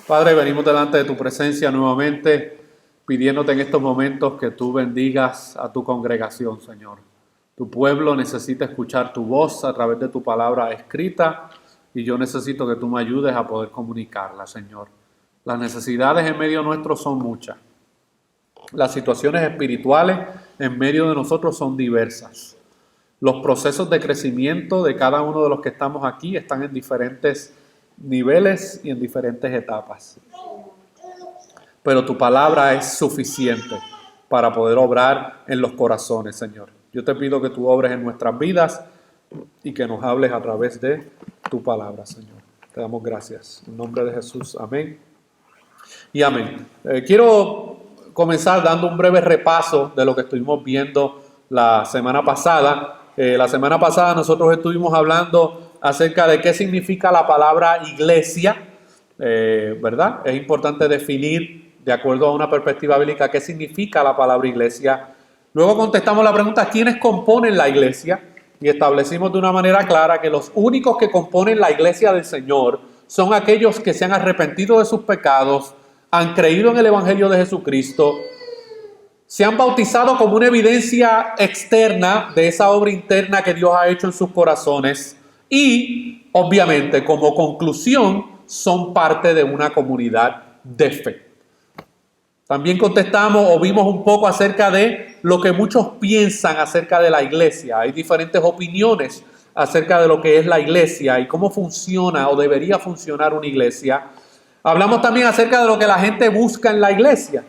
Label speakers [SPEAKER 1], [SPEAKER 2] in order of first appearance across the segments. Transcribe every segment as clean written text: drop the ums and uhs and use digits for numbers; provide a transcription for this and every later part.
[SPEAKER 1] Padre, venimos delante de tu presencia nuevamente, pidiéndote en estos momentos que tú bendigas a tu congregación, Señor. Tu pueblo necesita escuchar tu voz a través de tu palabra escrita y yo necesito que tú me ayudes a poder comunicarla, Señor. Las necesidades en medio nuestro son muchas. Las situaciones espirituales en medio de nosotros son diversas. Los procesos de crecimiento de cada uno de los que estamos aquí están en diferentes niveles y en diferentes etapas. Pero tu palabra es suficiente para poder obrar en los corazones, Señor. Yo te pido que tú obres en nuestras vidas y que nos hables a través de tu palabra, Señor. Te damos gracias. En nombre de Jesús, amén y amén. Quiero comenzar dando un breve repaso de lo que estuvimos viendo la semana pasada. La semana pasada nosotros estuvimos hablando acerca de qué significa la palabra iglesia, ¿verdad? Es importante definir, de acuerdo a una perspectiva bíblica, qué significa la palabra iglesia. Luego contestamos la pregunta, ¿quiénes componen la iglesia? Y establecimos de una manera clara que los únicos que componen la iglesia del Señor son aquellos que se han arrepentido de sus pecados, han creído en el Evangelio de Jesucristo, se han bautizado como una evidencia externa de esa obra interna que Dios ha hecho en sus corazones y, obviamente, como conclusión, son parte de una comunidad de fe. También contestamos o vimos un poco acerca de lo que muchos piensan acerca de la iglesia. Hay diferentes opiniones acerca de lo que es la iglesia y cómo funciona o debería funcionar una iglesia. Hablamos también acerca de lo que la gente busca en la iglesia.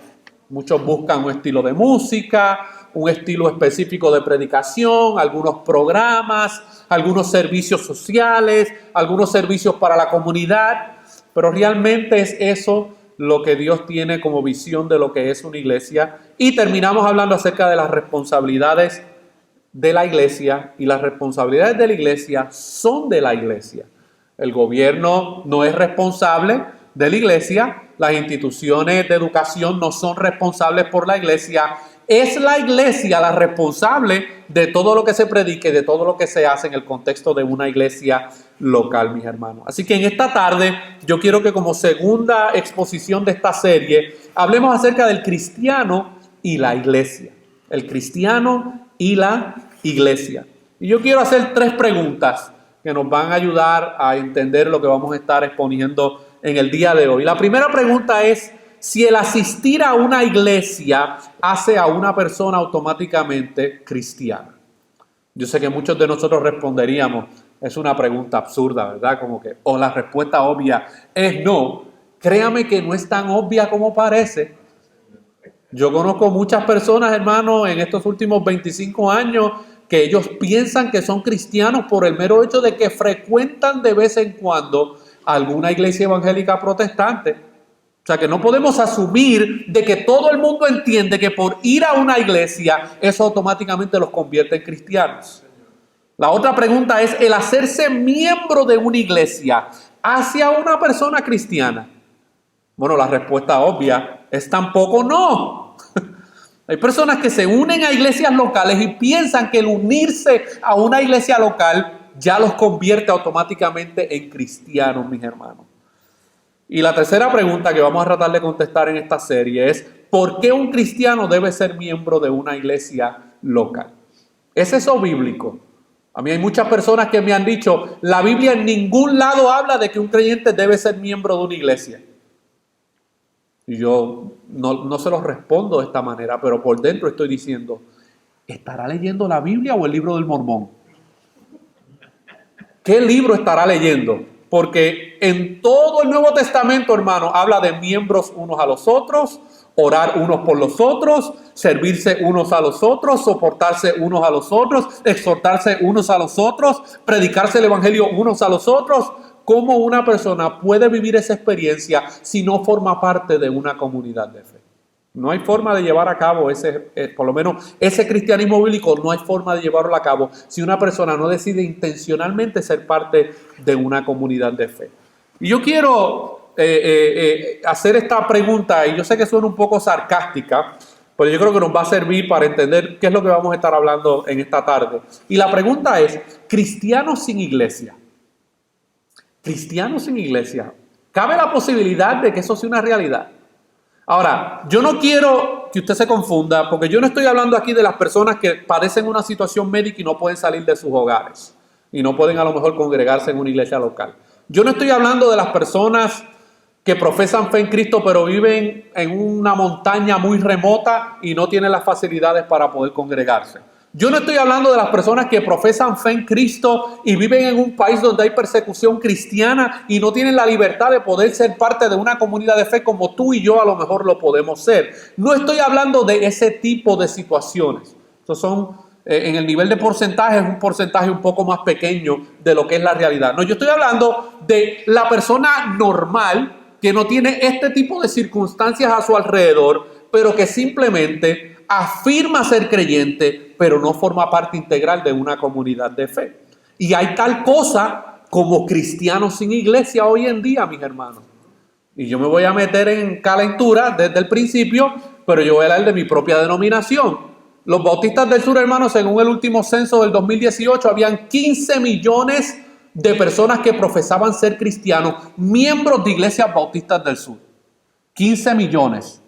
[SPEAKER 1] Muchos buscan un estilo de música, un estilo específico de predicación, algunos programas, algunos servicios sociales, algunos servicios para la comunidad, pero realmente es eso lo que Dios tiene como visión de lo que es una iglesia. Y terminamos hablando acerca de las responsabilidades de la iglesia, y las responsabilidades de la iglesia son de la iglesia. El gobierno no es responsable de la iglesia, las instituciones de educación no son responsables por la iglesia, es la iglesia la responsable de todo lo que se predique, de todo lo que se hace en el contexto de una iglesia local, mis hermanos. Así que en esta tarde yo quiero que como segunda exposición de esta serie hablemos acerca del cristiano y la iglesia. El cristiano y la iglesia. Y yo quiero hacer 3 preguntas que nos van a ayudar a entender lo que vamos a estar exponiendo en el día de hoy. La primera pregunta es si el asistir a una iglesia hace a una persona automáticamente cristiana. Yo sé que muchos de nosotros responderíamos, es una pregunta absurda, ¿verdad? Como que, o la respuesta obvia es no. Créame que no es tan obvia como parece. Yo conozco muchas personas, hermanos, en estos últimos 25 años que ellos piensan que son cristianos por el mero hecho de que frecuentan de vez en cuando alguna iglesia evangélica protestante. O sea que no podemos asumir de que todo el mundo entiende que por ir a una iglesia eso automáticamente los convierte en cristianos. La otra pregunta es, ¿el hacerse miembro de una iglesia hace a una persona cristiana? Bueno, la respuesta obvia es tampoco no. Hay personas que se unen a iglesias locales y piensan que el unirse a una iglesia local ya los convierte automáticamente en cristianos, mis hermanos. Y la tercera pregunta que vamos a tratar de contestar en esta serie es, ¿por qué un cristiano debe ser miembro de una iglesia local? ¿Es eso bíblico? A mí hay muchas personas que me han dicho, la Biblia en ningún lado habla de que un creyente debe ser miembro de una iglesia. Y yo no se los respondo de esta manera, pero por dentro estoy diciendo, ¿estará leyendo la Biblia o el libro del Mormón? ¿Qué libro estará leyendo? Porque en todo el Nuevo Testamento, hermano, habla de miembros unos a los otros, orar unos por los otros, servirse unos a los otros, soportarse unos a los otros, exhortarse unos a los otros, predicarse el evangelio unos a los otros. ¿Cómo una persona puede vivir esa experiencia si no forma parte de una comunidad de fe? No hay forma de llevar a cabo por lo menos ese cristianismo bíblico, no hay forma de llevarlo a cabo si una persona no decide intencionalmente ser parte de una comunidad de fe. Y yo quiero hacer esta pregunta, y yo sé que suena un poco sarcástica, pero yo creo que nos va a servir para entender qué es lo que vamos a estar hablando en esta tarde. Y la pregunta es, ¿cristianos sin iglesia? Cristianos sin iglesia Cabe la posibilidad de que eso sea una realidad. Ahora, yo no quiero que usted se confunda, porque yo no estoy hablando aquí de las personas que padecen una situación médica y no pueden salir de sus hogares y no pueden a lo mejor congregarse en una iglesia local. Yo no estoy hablando de las personas que profesan fe en Cristo pero viven en una montaña muy remota y no tienen las facilidades para poder congregarse. Yo no estoy hablando de las personas que profesan fe en Cristo y viven en un país donde hay persecución cristiana y no tienen la libertad de poder ser parte de una comunidad de fe como tú y yo a lo mejor lo podemos ser. No estoy hablando de ese tipo de situaciones. Estos son, en el nivel de porcentaje, es un porcentaje un poco más pequeño de lo que es la realidad. No, yo estoy hablando de la persona normal que no tiene este tipo de circunstancias a su alrededor, pero que simplemente afirma ser creyente, pero no forma parte integral de una comunidad de fe. Y hay tal cosa como cristianos sin iglesia hoy en día, mis hermanos. Y yo me voy a meter en calentura desde el principio, pero yo voy a hablar de mi propia denominación. Los Bautistas del Sur, hermanos, según el último censo del 2018, habían 15 millones de personas que profesaban ser cristianos, miembros de iglesias bautistas del sur. 15 millones.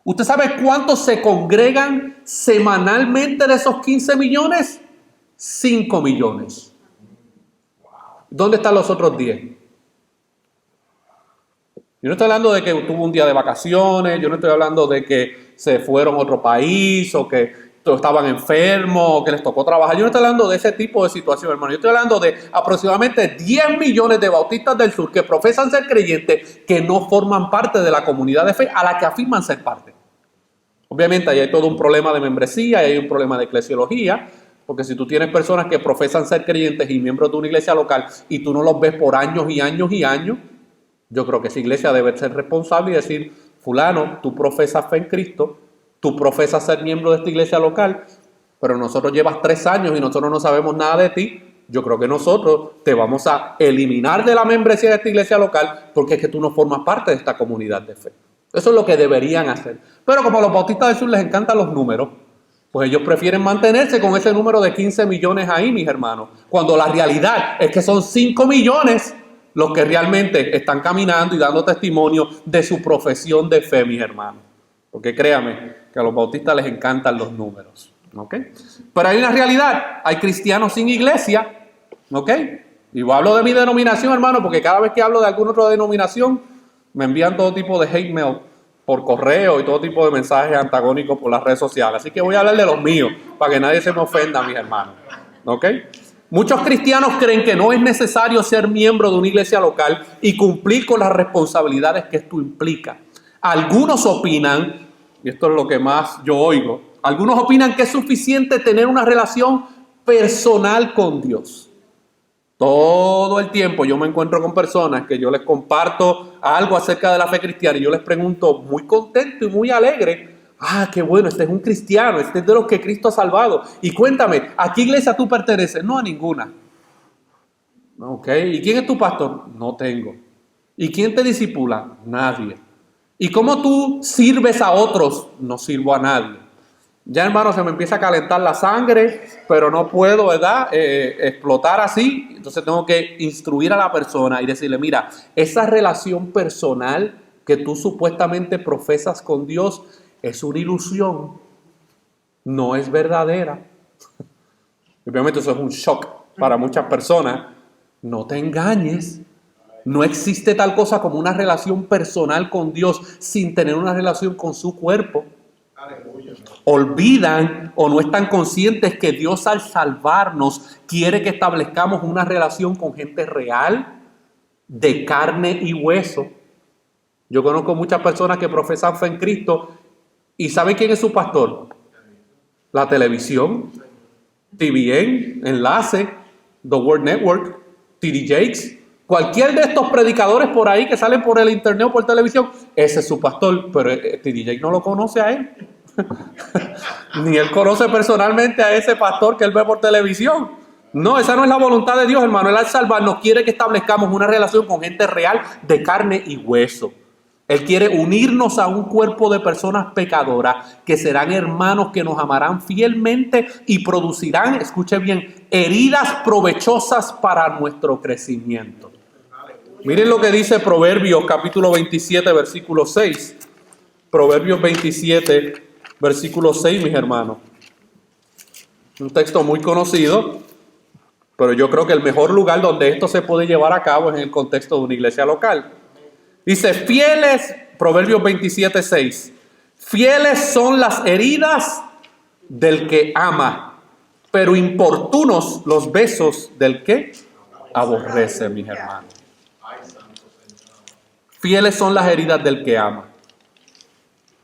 [SPEAKER 1] ¿Usted sabe cuántos se congregan semanalmente de esos 15 millones? 5 millones. ¿Dónde están los otros 10? Yo no estoy hablando de que tuvo un día de vacaciones, yo no estoy hablando de que se fueron a otro país o que estaban enfermos o que les tocó trabajar. Yo no estoy hablando de ese tipo de situación, hermano. Yo estoy hablando de aproximadamente 10 millones de bautistas del sur que profesan ser creyentes que no forman parte de la comunidad de fe a la que afirman ser parte. Obviamente ahí hay todo un problema de membresía, hay un problema de eclesiología, porque si tú tienes personas que profesan ser creyentes y miembros de una iglesia local y tú no los ves por años y años y años, yo creo que esa iglesia debe ser responsable y decir, fulano, tú profesas fe en Cristo, tú profesas ser miembro de esta iglesia local, pero nosotros llevas 3 años y nosotros no sabemos nada de ti. Yo creo que nosotros te vamos a eliminar de la membresía de esta iglesia local porque es que tú no formas parte de esta comunidad de fe. Eso es lo que deberían hacer. Pero como a los Bautistas del Sur les encantan los números, pues ellos prefieren mantenerse con ese número de 15 millones ahí, mis hermanos. Cuando la realidad es que son 5 millones los que realmente están caminando y dando testimonio de su profesión de fe, mis hermanos. Porque créame que a los bautistas les encantan los números. ¿Ok? Pero hay una realidad. Hay cristianos sin iglesia. ¿Ok? Y yo hablo de mi denominación, hermano, porque cada vez que hablo de alguna otra denominación, me envían todo tipo de hate mail por correo y todo tipo de mensajes antagónicos por las redes sociales. Así que voy a hablar de los míos, para que nadie se me ofenda, mis hermanos. ¿Ok? Muchos cristianos creen que no es necesario ser miembro de una iglesia local y cumplir con las responsabilidades que esto implica. Algunos opinan, y esto es lo que más yo oigo, algunos opinan que es suficiente tener una relación personal con Dios. Todo el tiempo yo me encuentro con personas que yo les comparto algo acerca de la fe cristiana y yo les pregunto muy contento y muy alegre, qué bueno, este es un cristiano, este es de los que Cristo ha salvado. Y cuéntame, ¿a qué iglesia tú perteneces? No, a ninguna. Ok, ¿y quién es tu pastor? No tengo. ¿Y quién te discipula? Nadie. ¿Y cómo tú sirves a otros? No sirvo a nadie. Ya, hermano, se me empieza a calentar la sangre, pero no puedo, ¿verdad? Explotar así. Entonces tengo que instruir a la persona y decirle, mira, esa relación personal que tú supuestamente profesas con Dios es una ilusión, no es verdadera. Obviamente eso es un shock para muchas personas. No te engañes. No existe tal cosa como una relación personal con Dios sin tener una relación con su cuerpo. Olvidan o no están conscientes que Dios al salvarnos quiere que establezcamos una relación con gente real, de carne y hueso. Yo conozco muchas personas que profesan fe en Cristo y ¿saben quién es su pastor? La televisión, TVN, Enlace, The Word Network, TD Jakes, cualquier de estos predicadores por ahí que salen por el internet o por televisión, ese es su pastor, pero TD Jakes no lo conoce a él. Ni él conoce personalmente a ese pastor que él ve por televisión. No, esa no es la voluntad de Dios, hermano. Él al salvarnos quiere que establezcamos una relación con gente real de carne y hueso. Él quiere unirnos a un cuerpo de personas pecadoras que serán hermanos que nos amarán fielmente y producirán, escuche bien, heridas provechosas para nuestro crecimiento. Miren lo que dice Proverbios capítulo 27, versículo 6. Proverbios 27, versículo 6, mis hermanos. Un texto muy conocido, pero yo creo que el mejor lugar donde esto se puede llevar a cabo es en el contexto de una iglesia local. Dice, fieles, Proverbios 27, 6. Fieles son las heridas del que ama, pero importunos los besos del que aborrece, mis hermanos. Fieles son las heridas del que ama.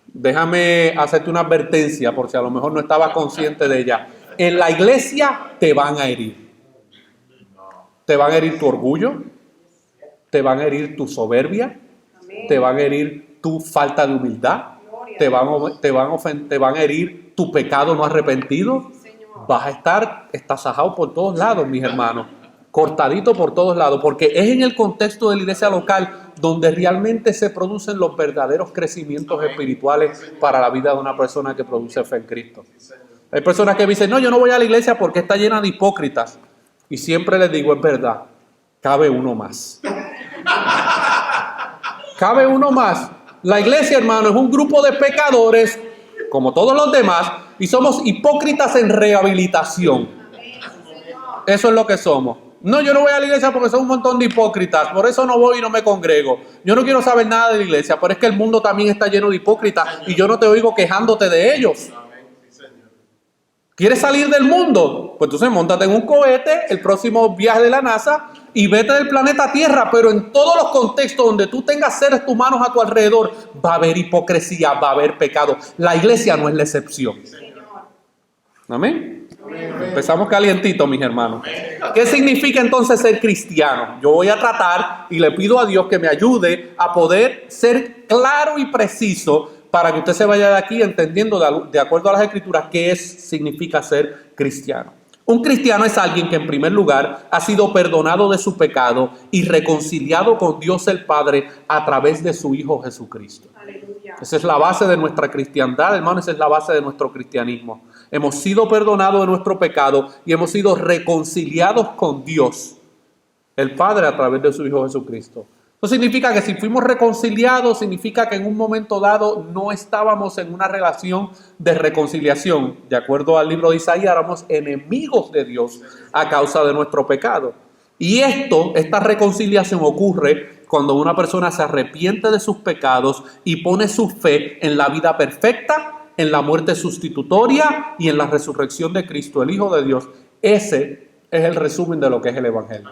[SPEAKER 1] Déjame hacerte una advertencia, por si a lo mejor no estabas consciente de ella. En la iglesia te van a herir. Te van a herir tu orgullo, te van a herir tu soberbia, te van a herir tu falta de humildad, te van a herir tu pecado no arrepentido. Vas a estar estasajado por todos lados, mis hermanos, cortadito por todos lados, porque es en el contexto de la iglesia local donde realmente se producen los verdaderos crecimientos espirituales para la vida de una persona que produce fe en Cristo. Hay personas que dicen, no, yo no voy a la iglesia porque está llena de hipócritas. Y siempre les digo, es verdad, cabe uno más. Cabe uno más. La iglesia, hermano, es un grupo de pecadores, como todos los demás, y somos hipócritas en rehabilitación. Eso es lo que somos. No, yo no voy a la iglesia porque son un montón de hipócritas, por eso no voy y no me congrego. Yo no quiero saber nada de la iglesia, pero es que el mundo también está lleno de hipócritas y yo no te oigo quejándote de ellos. ¿Quieres salir del mundo? Pues entonces móntate en un cohete, el próximo viaje de la NASA, y vete del planeta Tierra, pero en todos los contextos donde tú tengas seres humanos a tu alrededor, va a haber hipocresía, va a haber pecado. La iglesia no es la excepción. ¿Amén? Empezamos calientito, mis hermanos. ¿Qué significa entonces ser cristiano? Yo voy a tratar y le pido a Dios que me ayude a poder ser claro y preciso para que usted se vaya de aquí entendiendo de acuerdo a las Escrituras qué significa ser cristiano. Un cristiano es alguien que en primer lugar ha sido perdonado de su pecado y reconciliado con Dios el Padre a través de su Hijo Jesucristo. Aleluya. Esa es la base de nuestra cristiandad, hermano, esa es la base de nuestro cristianismo. Hemos sido perdonados de nuestro pecado y hemos sido reconciliados con Dios el Padre a través de su Hijo Jesucristo. Eso significa que si fuimos reconciliados, significa que en un momento dado no estábamos en una relación de reconciliación. De acuerdo al libro de Isaías, éramos enemigos de Dios a causa de nuestro pecado. Y esta reconciliación ocurre cuando una persona se arrepiente de sus pecados y pone su fe en la vida perfecta, en la muerte sustitutoria y en la resurrección de Cristo, el Hijo de Dios. Ese es el resumen de lo que es el Evangelio.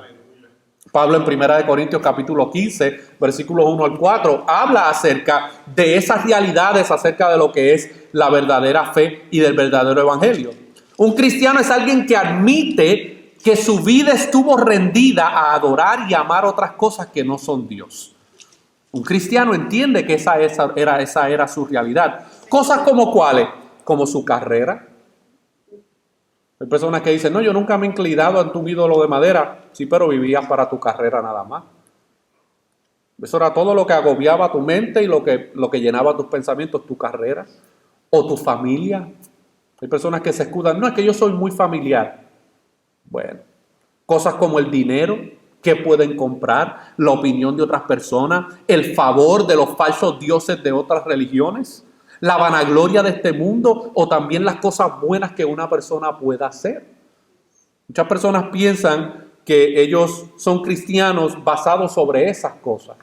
[SPEAKER 1] Pablo en 1 Corintios capítulo 15, versículos 1 al 4, habla acerca de esas realidades, acerca de lo que es la verdadera fe y del verdadero evangelio. Un cristiano es alguien que admite que su vida estuvo rendida a adorar y amar otras cosas que no son Dios. Un cristiano entiende que esa era su realidad. Cosas como ¿cuáles? Como su carrera. Hay personas que dicen, no, yo nunca me he inclinado ante un ídolo de madera. Sí, pero vivías para tu carrera nada más. Eso era todo lo que agobiaba tu mente y lo que llenaba tus pensamientos, tu carrera o tu familia. Hay personas que se escudan, no, es que yo soy muy familiar. Bueno, cosas como el dinero que pueden comprar, la opinión de otras personas, el favor de los falsos dioses de otras religiones, la vanagloria de este mundo o también las cosas buenas que una persona pueda hacer. Muchas personas piensan que ellos son cristianos basados sobre esas cosas.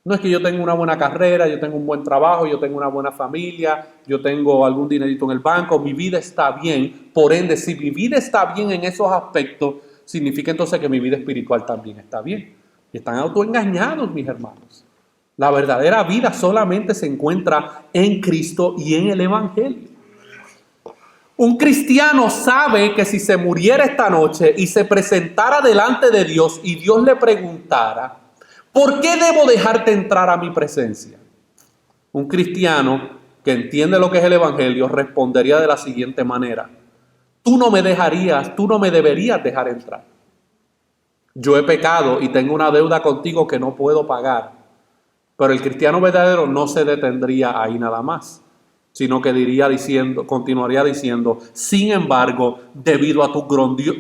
[SPEAKER 1] No es que yo tengo una buena carrera, yo tengo un buen trabajo, yo tengo una buena familia, yo tengo algún dinerito en el banco, mi vida está bien. Por ende, si mi vida está bien en esos aspectos, significa entonces que mi vida espiritual también está bien. Y están autoengañados, mis hermanos. La verdadera vida solamente se encuentra en Cristo y en el Evangelio. Un cristiano sabe que si se muriera esta noche y se presentara delante de Dios y Dios le preguntara, ¿por qué debo dejarte entrar a mi presencia? Un cristiano que entiende lo que es el Evangelio respondería de la siguiente manera: tú no me deberías dejar entrar. Yo he pecado y tengo una deuda contigo que no puedo pagar. Pero el cristiano verdadero no se detendría ahí nada más. sino que continuaría diciendo, sin embargo, debido a tus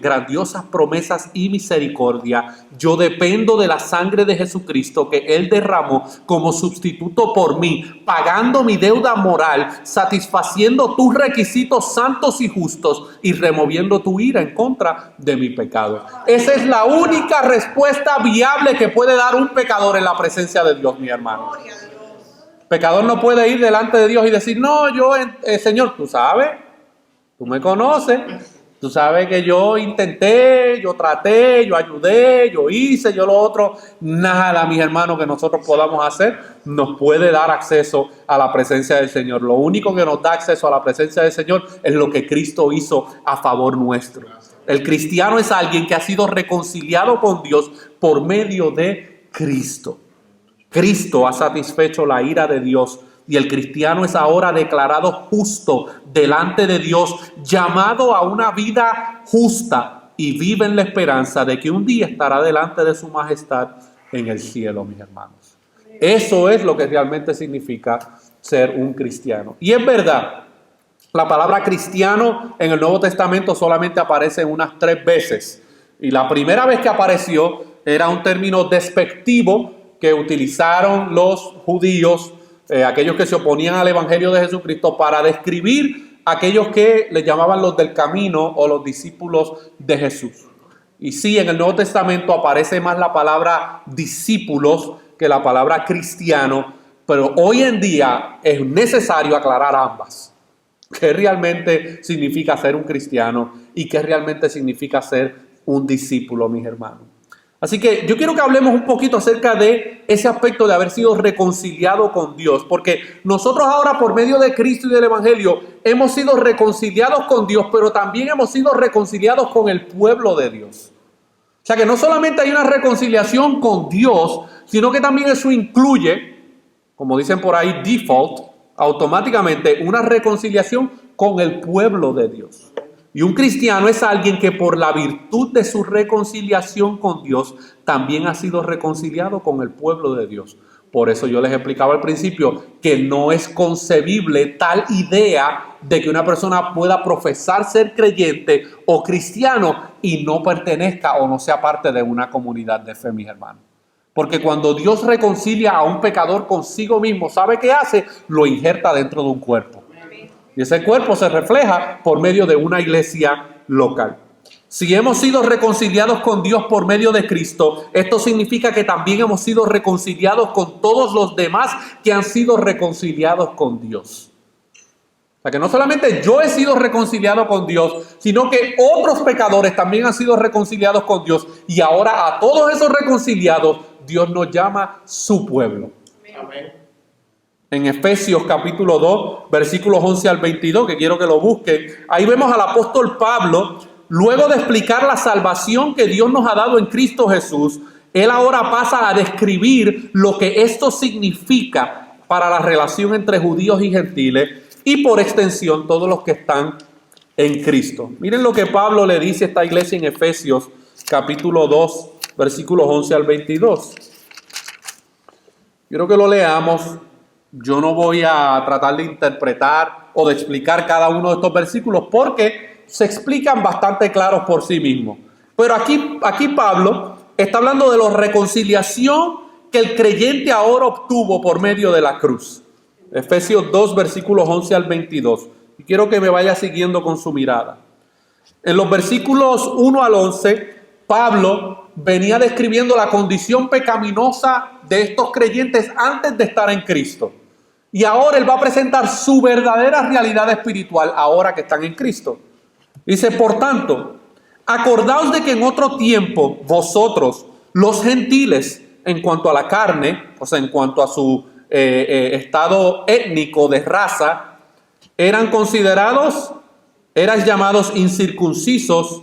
[SPEAKER 1] grandiosas promesas y misericordia, yo dependo de la sangre de Jesucristo que Él derramó como sustituto por mí, pagando mi deuda moral, satisfaciendo tus requisitos santos y justos y removiendo tu ira en contra de mi pecado. Esa es la única respuesta viable que puede dar un pecador en la presencia de Dios, mi hermano. Pecador no puede ir delante de Dios y decir, no, Señor, tú sabes, tú me conoces, tú sabes que yo intenté, yo traté, yo ayudé, yo hice, yo lo otro. Nada, mis hermanos, que nosotros podamos hacer nos puede dar acceso a la presencia del Señor. Lo único que nos da acceso a la presencia del Señor es lo que Cristo hizo a favor nuestro. El cristiano es alguien que ha sido reconciliado con Dios por medio de Cristo. Cristo ha satisfecho la ira de Dios y el cristiano es ahora declarado justo delante de Dios, llamado a una vida justa y vive en la esperanza de que un día estará delante de su majestad en el cielo, mis hermanos. Eso es lo que realmente significa ser un cristiano. Y es verdad, la palabra cristiano en el Nuevo Testamento solamente aparece unas 3 veces. Y la primera vez que apareció era un término despectivo que utilizaron los judíos, aquellos que se oponían al Evangelio de Jesucristo, para describir a aquellos que les llamaban los del camino o los discípulos de Jesús. Y sí, en el Nuevo Testamento aparece más la palabra discípulos que la palabra cristiano, pero hoy en día es necesario aclarar ambas. ¿Qué realmente significa ser un cristiano y qué realmente significa ser un discípulo, mis hermanos? Así que yo quiero que hablemos un poquito acerca de ese aspecto de haber sido reconciliado con Dios, porque nosotros ahora por medio de Cristo y del Evangelio hemos sido reconciliados con Dios, pero también hemos sido reconciliados con el pueblo de Dios. O sea que no solamente hay una reconciliación con Dios, sino que también eso incluye, como dicen por ahí, default, automáticamente una reconciliación con el pueblo de Dios. Y un cristiano es alguien que por la virtud de su reconciliación con Dios también ha sido reconciliado con el pueblo de Dios. Por eso yo les explicaba al principio que no es concebible tal idea de que una persona pueda profesar ser creyente o cristiano y no pertenezca o no sea parte de una comunidad de fe, mis hermanos. Porque cuando Dios reconcilia a un pecador consigo mismo, ¿sabe qué hace? Lo injerta dentro de un cuerpo. Y ese cuerpo se refleja por medio de una iglesia local. Si hemos sido reconciliados con Dios por medio de Cristo, esto significa que también hemos sido reconciliados con todos los demás que han sido reconciliados con Dios. O sea que no solamente yo he sido reconciliado con Dios, sino que otros pecadores también han sido reconciliados con Dios. Y ahora a todos esos reconciliados, Dios nos llama su pueblo. Amén. En Efesios capítulo 2, versículos 11 al 22, que quiero que lo busquen. Ahí vemos al apóstol Pablo, luego de explicar la salvación que Dios nos ha dado en Cristo Jesús, él ahora pasa a describir lo que esto significa para la relación entre judíos y gentiles y por extensión todos los que están en Cristo. Miren lo que Pablo le dice a esta iglesia en Efesios capítulo 2, versículos 11 al 22. Quiero que lo leamos. Yo no voy a tratar de interpretar o de explicar cada uno de estos versículos porque se explican bastante claros por sí mismos. Pero aquí Pablo está hablando de la reconciliación que el creyente ahora obtuvo por medio de la cruz. Efesios 2, versículos 11 al 22. Y quiero que me vaya siguiendo con su mirada. En los versículos 1 al 11, Pablo venía describiendo la condición pecaminosa de estos creyentes antes de estar en Cristo. Y ahora él va a presentar su verdadera realidad espiritual ahora que están en Cristo. Dice, por tanto, acordaos de que en otro tiempo vosotros, los gentiles, en cuanto a la carne, o sea, en cuanto a su estado étnico de raza, erais llamados incircuncisos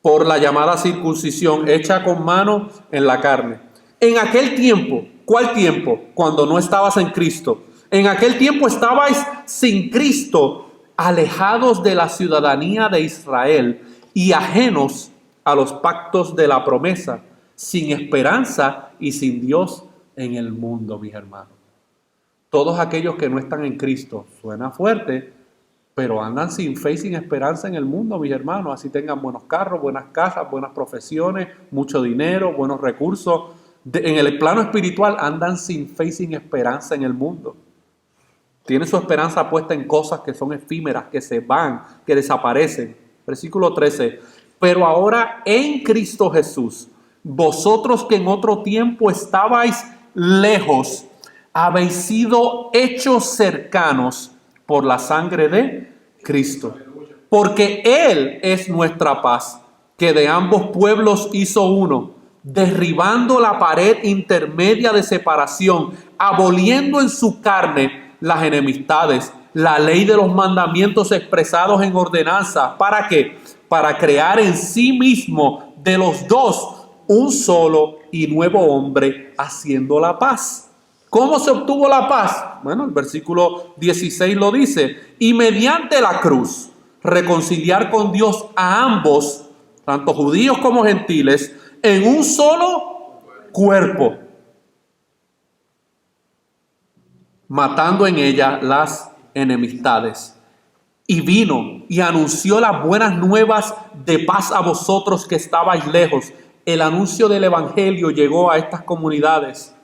[SPEAKER 1] por la llamada circuncisión hecha con mano en la carne. En aquel tiempo, ¿cuál tiempo? Cuando no estabas en Cristo. En aquel tiempo estabais sin Cristo, alejados de la ciudadanía de Israel y ajenos a los pactos de la promesa, sin esperanza y sin Dios en el mundo, mis hermanos. todos aquellos que no están en Cristo. Suena fuerte, pero andan sin fe y sin esperanza en el mundo, mis hermanos. Así tengan buenos carros, buenas casas, buenas profesiones, mucho dinero, buenos recursos. En el plano espiritual andan sin fe y sin esperanza en el mundo. Tienen su esperanza puesta en cosas que son efímeras, que se van, que desaparecen. Versículo 13. Pero ahora en Cristo Jesús, vosotros que en otro tiempo estabais lejos, habéis sido hechos cercanos por la sangre de Cristo. Porque Él es nuestra paz, que de ambos pueblos hizo uno, derribando la pared intermedia de separación, aboliendo en su carne las enemistades, la ley de los mandamientos expresados en ordenanza. ¿Para qué? Para crear en sí mismo de los dos un solo y nuevo hombre, haciendo la paz. ¿Cómo se obtuvo la paz? Bueno, el versículo 16 lo dice. Y mediante la cruz, reconciliar con Dios a ambos, tanto judíos como gentiles, en un solo cuerpo, matando en ella las enemistades. Y vino y anunció las buenas nuevas de paz a vosotros que estabais lejos. El anuncio del evangelio llegó a estas comunidades,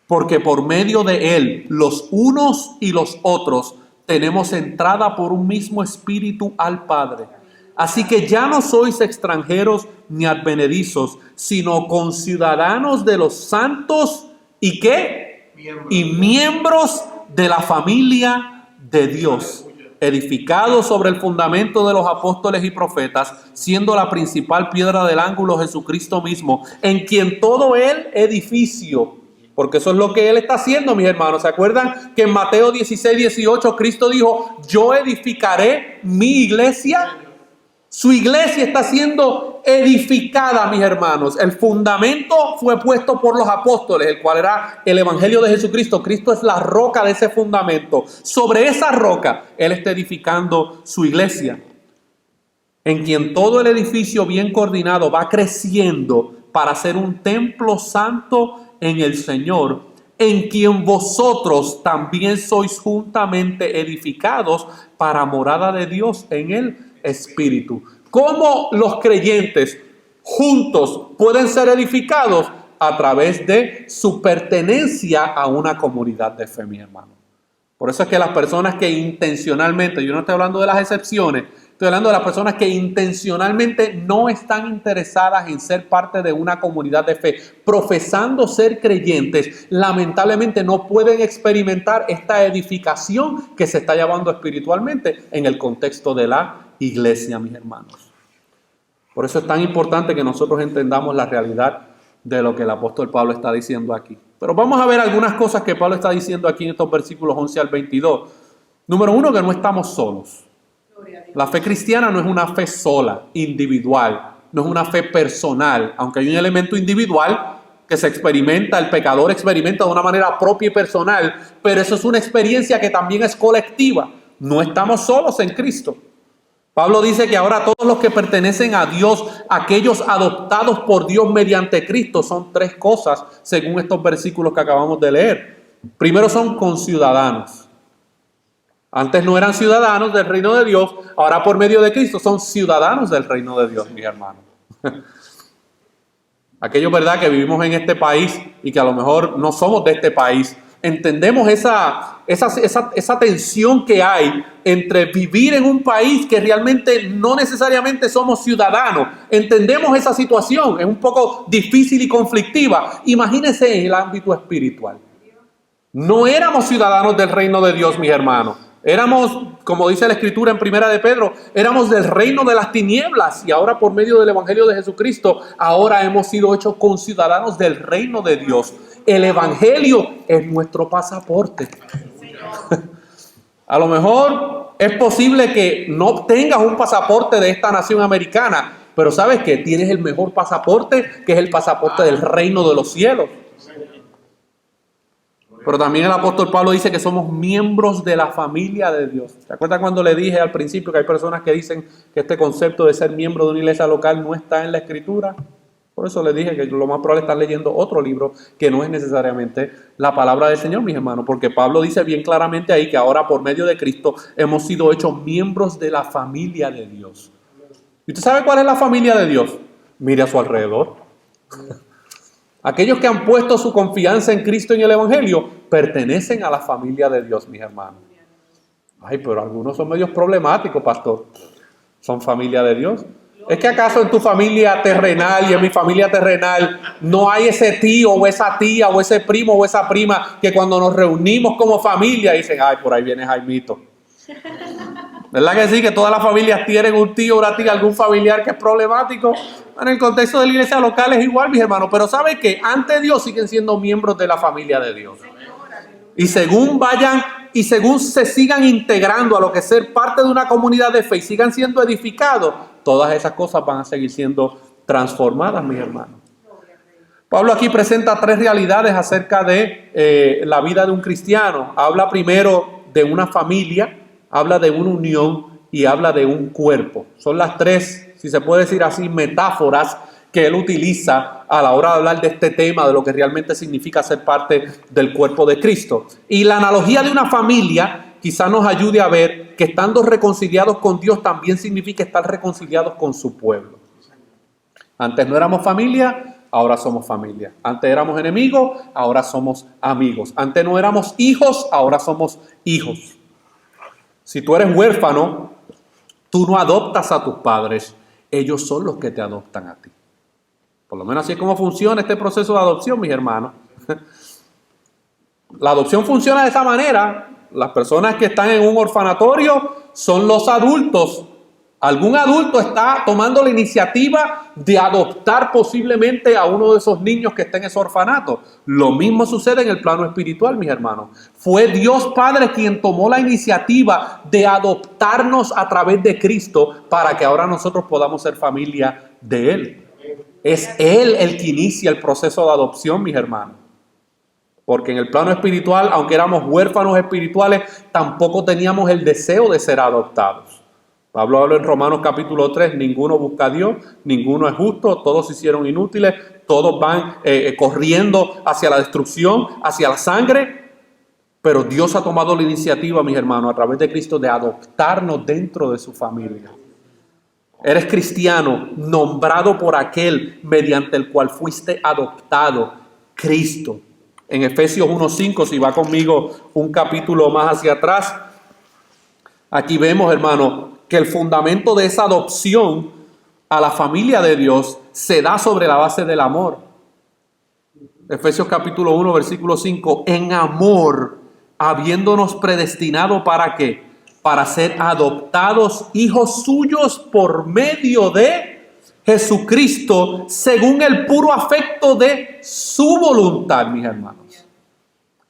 [SPEAKER 1] porque por medio de él, los unos y los otros, tenemos entrada por un mismo espíritu al Padre. Así que ya no sois extranjeros ni advenedizos, sino conciudadanos de los santos y ¿qué? Y miembros de la familia de Dios, edificados sobre el fundamento de los apóstoles y profetas, siendo la principal piedra del ángulo Jesucristo mismo, en quien todo el edificio, porque eso es lo que Él está haciendo, mis hermanos. ¿Se acuerdan que en Mateo 16, 18 Cristo dijo, yo edificaré mi iglesia? Su iglesia está siendo edificada, mis hermanos. El fundamento fue puesto por los apóstoles, el cual era el evangelio de Jesucristo. Cristo es la roca de ese fundamento. Sobre esa roca, Él está edificando su iglesia, en quien todo el edificio bien coordinado va creciendo para ser un templo santo en el Señor, en quien vosotros también sois juntamente edificados para morada de Dios en el Espíritu. ¿Cómo los creyentes juntos pueden ser edificados? A través de su pertenencia a una comunidad de fe, mi hermano. Por eso es que las personas que intencionalmente, yo no estoy hablando de las excepciones, estoy hablando de las personas que intencionalmente no están interesadas en ser parte de una comunidad de fe, profesando ser creyentes, lamentablemente no pueden experimentar esta edificación que se está llevando espiritualmente en el contexto de la iglesia, mis hermanos. Por eso es tan importante que nosotros entendamos la realidad de lo que el apóstol Pablo está diciendo aquí. Pero vamos a ver algunas cosas que Pablo está diciendo aquí en estos versículos 11 al 22. Número uno, que no estamos solos. La fe cristiana no es una fe sola, individual, no es una fe personal, aunque hay un elemento individual que se experimenta, el pecador experimenta de una manera propia y personal, pero eso es una experiencia que también es colectiva. No estamos solos en Cristo. Pablo dice que ahora todos los que pertenecen a Dios, aquellos adoptados por Dios mediante Cristo, son tres cosas según estos versículos que acabamos de leer. Primero, son conciudadanos. Antes no eran ciudadanos del reino de Dios, ahora por medio de Cristo son ciudadanos del reino de Dios, mis hermanos. Aquellos, ¿verdad?, que vivimos en este país y que a lo mejor no somos de este país, entendemos esa tensión que hay entre vivir en un país que realmente no necesariamente somos ciudadanos. Entendemos esa situación, es un poco difícil y conflictiva. Imagínense en el ámbito espiritual. No éramos ciudadanos del reino de Dios, mis hermanos. Éramos, como dice la Escritura en Primera de Pedro, éramos del reino de las tinieblas y ahora por medio del Evangelio de Jesucristo, ahora hemos sido hechos conciudadanos del reino de Dios. El Evangelio es nuestro pasaporte. A lo mejor es posible que no tengas un pasaporte de esta nación americana, pero ¿sabes qué? Tienes el mejor pasaporte, que es el pasaporte del reino de los cielos. Pero también el apóstol Pablo dice que somos miembros de la familia de Dios. ¿Se acuerdan cuando le dije al principio que hay personas que dicen que este concepto de ser miembro de una iglesia local no está en la Escritura? Por eso les dije que lo más probable es estar leyendo otro libro que no es necesariamente la palabra del Señor, mis hermanos, porque Pablo dice bien claramente ahí que ahora por medio de Cristo hemos sido hechos miembros de la familia de Dios. ¿Y usted sabe cuál es la familia de Dios? Mire a su alrededor. Aquellos que han puesto su confianza en Cristo y en el Evangelio pertenecen a la familia de Dios, mis hermanos. Ay, pero algunos son medios problemáticos, pastor. ¿Son familia de Dios? ¿Es que acaso en tu familia terrenal y en mi familia terrenal no hay ese tío o esa tía o ese primo o esa prima que cuando nos reunimos como familia dicen, ay, por ahí viene Jaimito? ¿Verdad que sí? Que todas las familias tienen un tío o una tía, algún familiar que es problemático. En el contexto de la iglesia local es igual, mis hermanos. Pero ¿sabe qué? Ante Dios siguen siendo miembros de la familia de Dios. Y según vayan y según se sigan integrando a lo que es ser parte de una comunidad de fe y sigan siendo edificados, todas esas cosas van a seguir siendo transformadas, mis hermanos. Pablo aquí presenta tres realidades acerca de la vida de un cristiano. Habla primero de una familia, habla de una unión y habla de un cuerpo. Son las tres, si se puede decir así, metáforas que él utiliza a la hora de hablar de este tema, de lo que realmente significa ser parte del cuerpo de Cristo. Y la analogía de una familia quizá nos ayude a ver que estando reconciliados con Dios también significa estar reconciliados con su pueblo. Antes no éramos familia, ahora somos familia. Antes éramos enemigos, ahora somos amigos. Antes no éramos hijos, ahora somos hijos. Si tú eres huérfano, tú no adoptas a tus padres, ellos son los que te adoptan a ti. Por lo menos así es como funciona este proceso de adopción, mis hermanos. La adopción funciona de esa manera. Las personas que están en un orfanatorio son los adultos. Algún adulto está tomando la iniciativa de adoptar posiblemente a uno de esos niños que está en ese orfanato. Lo mismo sucede en el plano espiritual, mis hermanos. Fue Dios Padre quien tomó la iniciativa de adoptarnos a través de Cristo para que ahora nosotros podamos ser familia de Él. Es Él el que inicia el proceso de adopción, mis hermanos. Porque en el plano espiritual, aunque éramos huérfanos espirituales, tampoco teníamos el deseo de ser adoptados. Pablo habla en Romanos capítulo 3, ninguno busca a Dios, ninguno es justo, todos se hicieron inútiles, todos van corriendo hacia la destrucción, hacia la sangre. Pero Dios ha tomado la iniciativa, mis hermanos, a través de Cristo, de adoptarnos dentro de su familia. Eres cristiano, nombrado por aquel mediante el cual fuiste adoptado, Cristo. En Efesios 1:5, si va conmigo un capítulo más hacia atrás, aquí vemos, hermano, que el fundamento de esa adopción a la familia de Dios se da sobre la base del amor. Efesios capítulo 1, versículo 5, en amor, habiéndonos predestinado ¿para qué? Para ser adoptados hijos suyos por medio de Jesucristo, según el puro afecto de su voluntad, mis hermanos.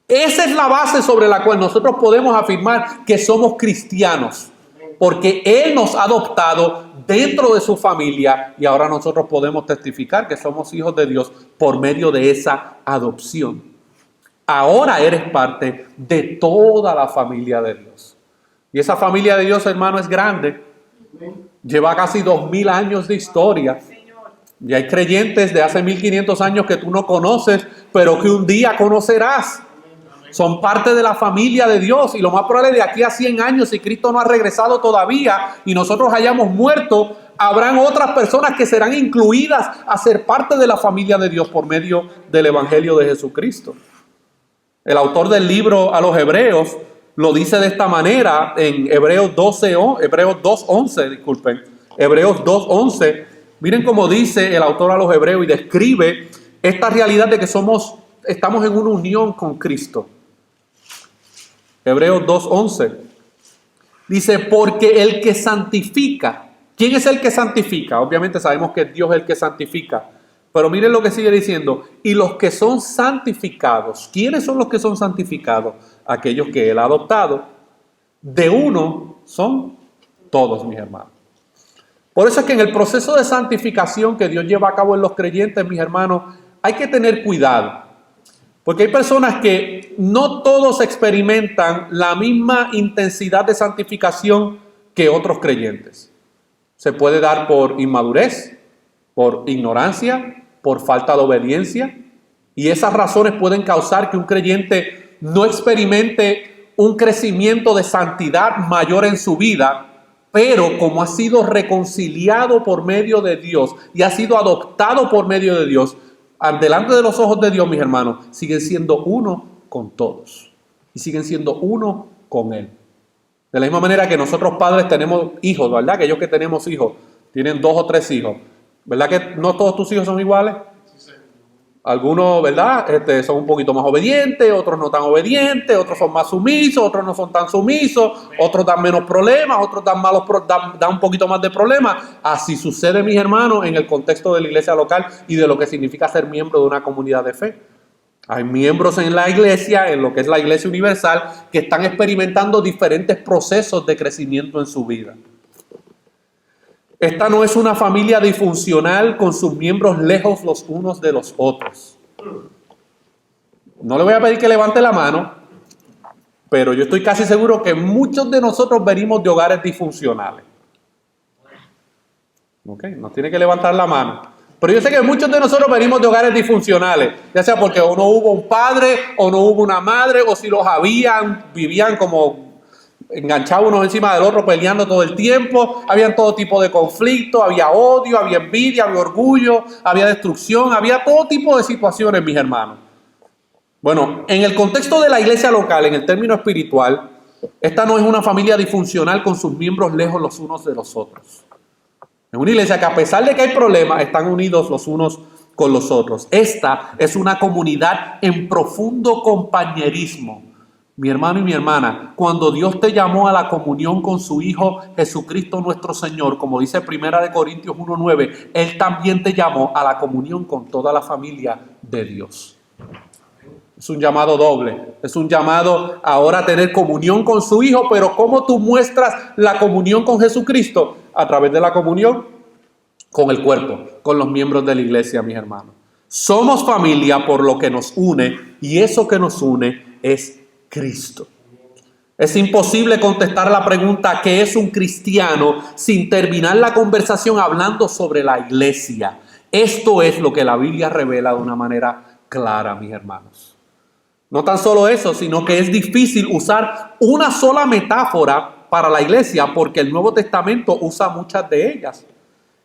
[SPEAKER 1] Esa es la base sobre la cual nosotros podemos afirmar que somos cristianos, porque Él nos ha adoptado dentro de su familia y ahora nosotros podemos testificar que somos hijos de Dios por medio de esa adopción. Ahora eres parte de toda la familia de Dios. Y esa familia de Dios, hermano, es grande. Lleva casi 2000 años de historia. Y hay creyentes de hace 1500 años que tú no conoces, pero que un día conocerás. Son parte de la familia de Dios. Y lo más probable de aquí a 100 años, si Cristo no ha regresado todavía y nosotros hayamos muerto, habrán otras personas que serán incluidas a ser parte de la familia de Dios por medio del Evangelio de Jesucristo. El autor del libro a los Hebreos lo dice de esta manera en Hebreos 2:11, disculpen. Hebreos 2:11. Miren cómo dice el autor a los Hebreos y describe esta realidad de que estamos en una unión con Cristo. Hebreos 2:11. Dice, porque el que santifica. ¿Quién es el que santifica? Obviamente sabemos que Dios es el que santifica. Pero miren lo que sigue diciendo. Y los que son santificados. ¿Quiénes son los que son santificados? Aquellos que Él ha adoptado. De uno son todos, mis hermanos. Por eso es que en el proceso de santificación que Dios lleva a cabo en los creyentes, mis hermanos, hay que tener cuidado. Porque hay personas que no todos experimentan la misma intensidad de santificación que otros creyentes. Se puede dar por inmadurez, por ignorancia, por falta de obediencia. Y esas razones pueden causar que un creyente no experimente un crecimiento de santidad mayor en su vida, pero como ha sido reconciliado por medio de Dios y ha sido adoptado por medio de Dios, delante de los ojos de Dios, mis hermanos, siguen siendo uno con todos y siguen siendo uno con Él. De la misma manera que nosotros padres tenemos hijos, ¿verdad? Aquellos que tenemos hijos tienen 2 o 3 hijos. ¿Verdad que no todos tus hijos son iguales? Algunos, ¿verdad? Son un poquito más obedientes, otros no tan obedientes, otros son más sumisos, otros no son tan sumisos, otros dan menos problemas, otros dan un poquito más de problemas. Así sucede, mis hermanos, en el contexto de la iglesia local y de lo que significa ser miembro de una comunidad de fe. Hay miembros en la iglesia, en lo que es la iglesia universal, que están experimentando diferentes procesos de crecimiento en su vida. Esta no es una familia disfuncional con sus miembros lejos los unos de los otros. No le voy a pedir que levante la mano, pero yo estoy casi seguro que muchos de nosotros venimos de hogares disfuncionales. ¿Ok? No tiene que levantar la mano. Pero yo sé que muchos de nosotros venimos de hogares disfuncionales, ya sea porque o no hubo un padre, o no hubo una madre, o si los habían, vivían como enganchados unos encima del otro, peleando todo el tiempo. Habían todo tipo de conflictos, había odio, había envidia, había orgullo, había destrucción, había todo tipo de situaciones, mis hermanos. Bueno, en el contexto de la iglesia local, en el término espiritual, esta no es una familia disfuncional con sus miembros lejos los unos de los otros. Es una iglesia que, a pesar de que hay problemas, están unidos los unos con los otros. Esta es una comunidad en profundo compañerismo. Mi hermano y mi hermana, cuando Dios te llamó a la comunión con su Hijo Jesucristo nuestro Señor, como dice 1 Corintios 1:9, Él también te llamó a la comunión con toda la familia de Dios. Es un llamado doble, es un llamado ahora a tener comunión con su Hijo, pero ¿cómo tú muestras la comunión con Jesucristo? A través de la comunión con el cuerpo, con los miembros de la iglesia, mis hermanos. Somos familia por lo que nos une, y eso que nos une es Cristo. Es imposible contestar la pregunta ¿qué es un cristiano? Sin terminar la conversación hablando sobre la iglesia. Esto es lo que la Biblia revela de una manera clara, mis hermanos. No tan solo eso, sino que es difícil usar una sola metáfora para la iglesia porque el Nuevo Testamento usa muchas de ellas.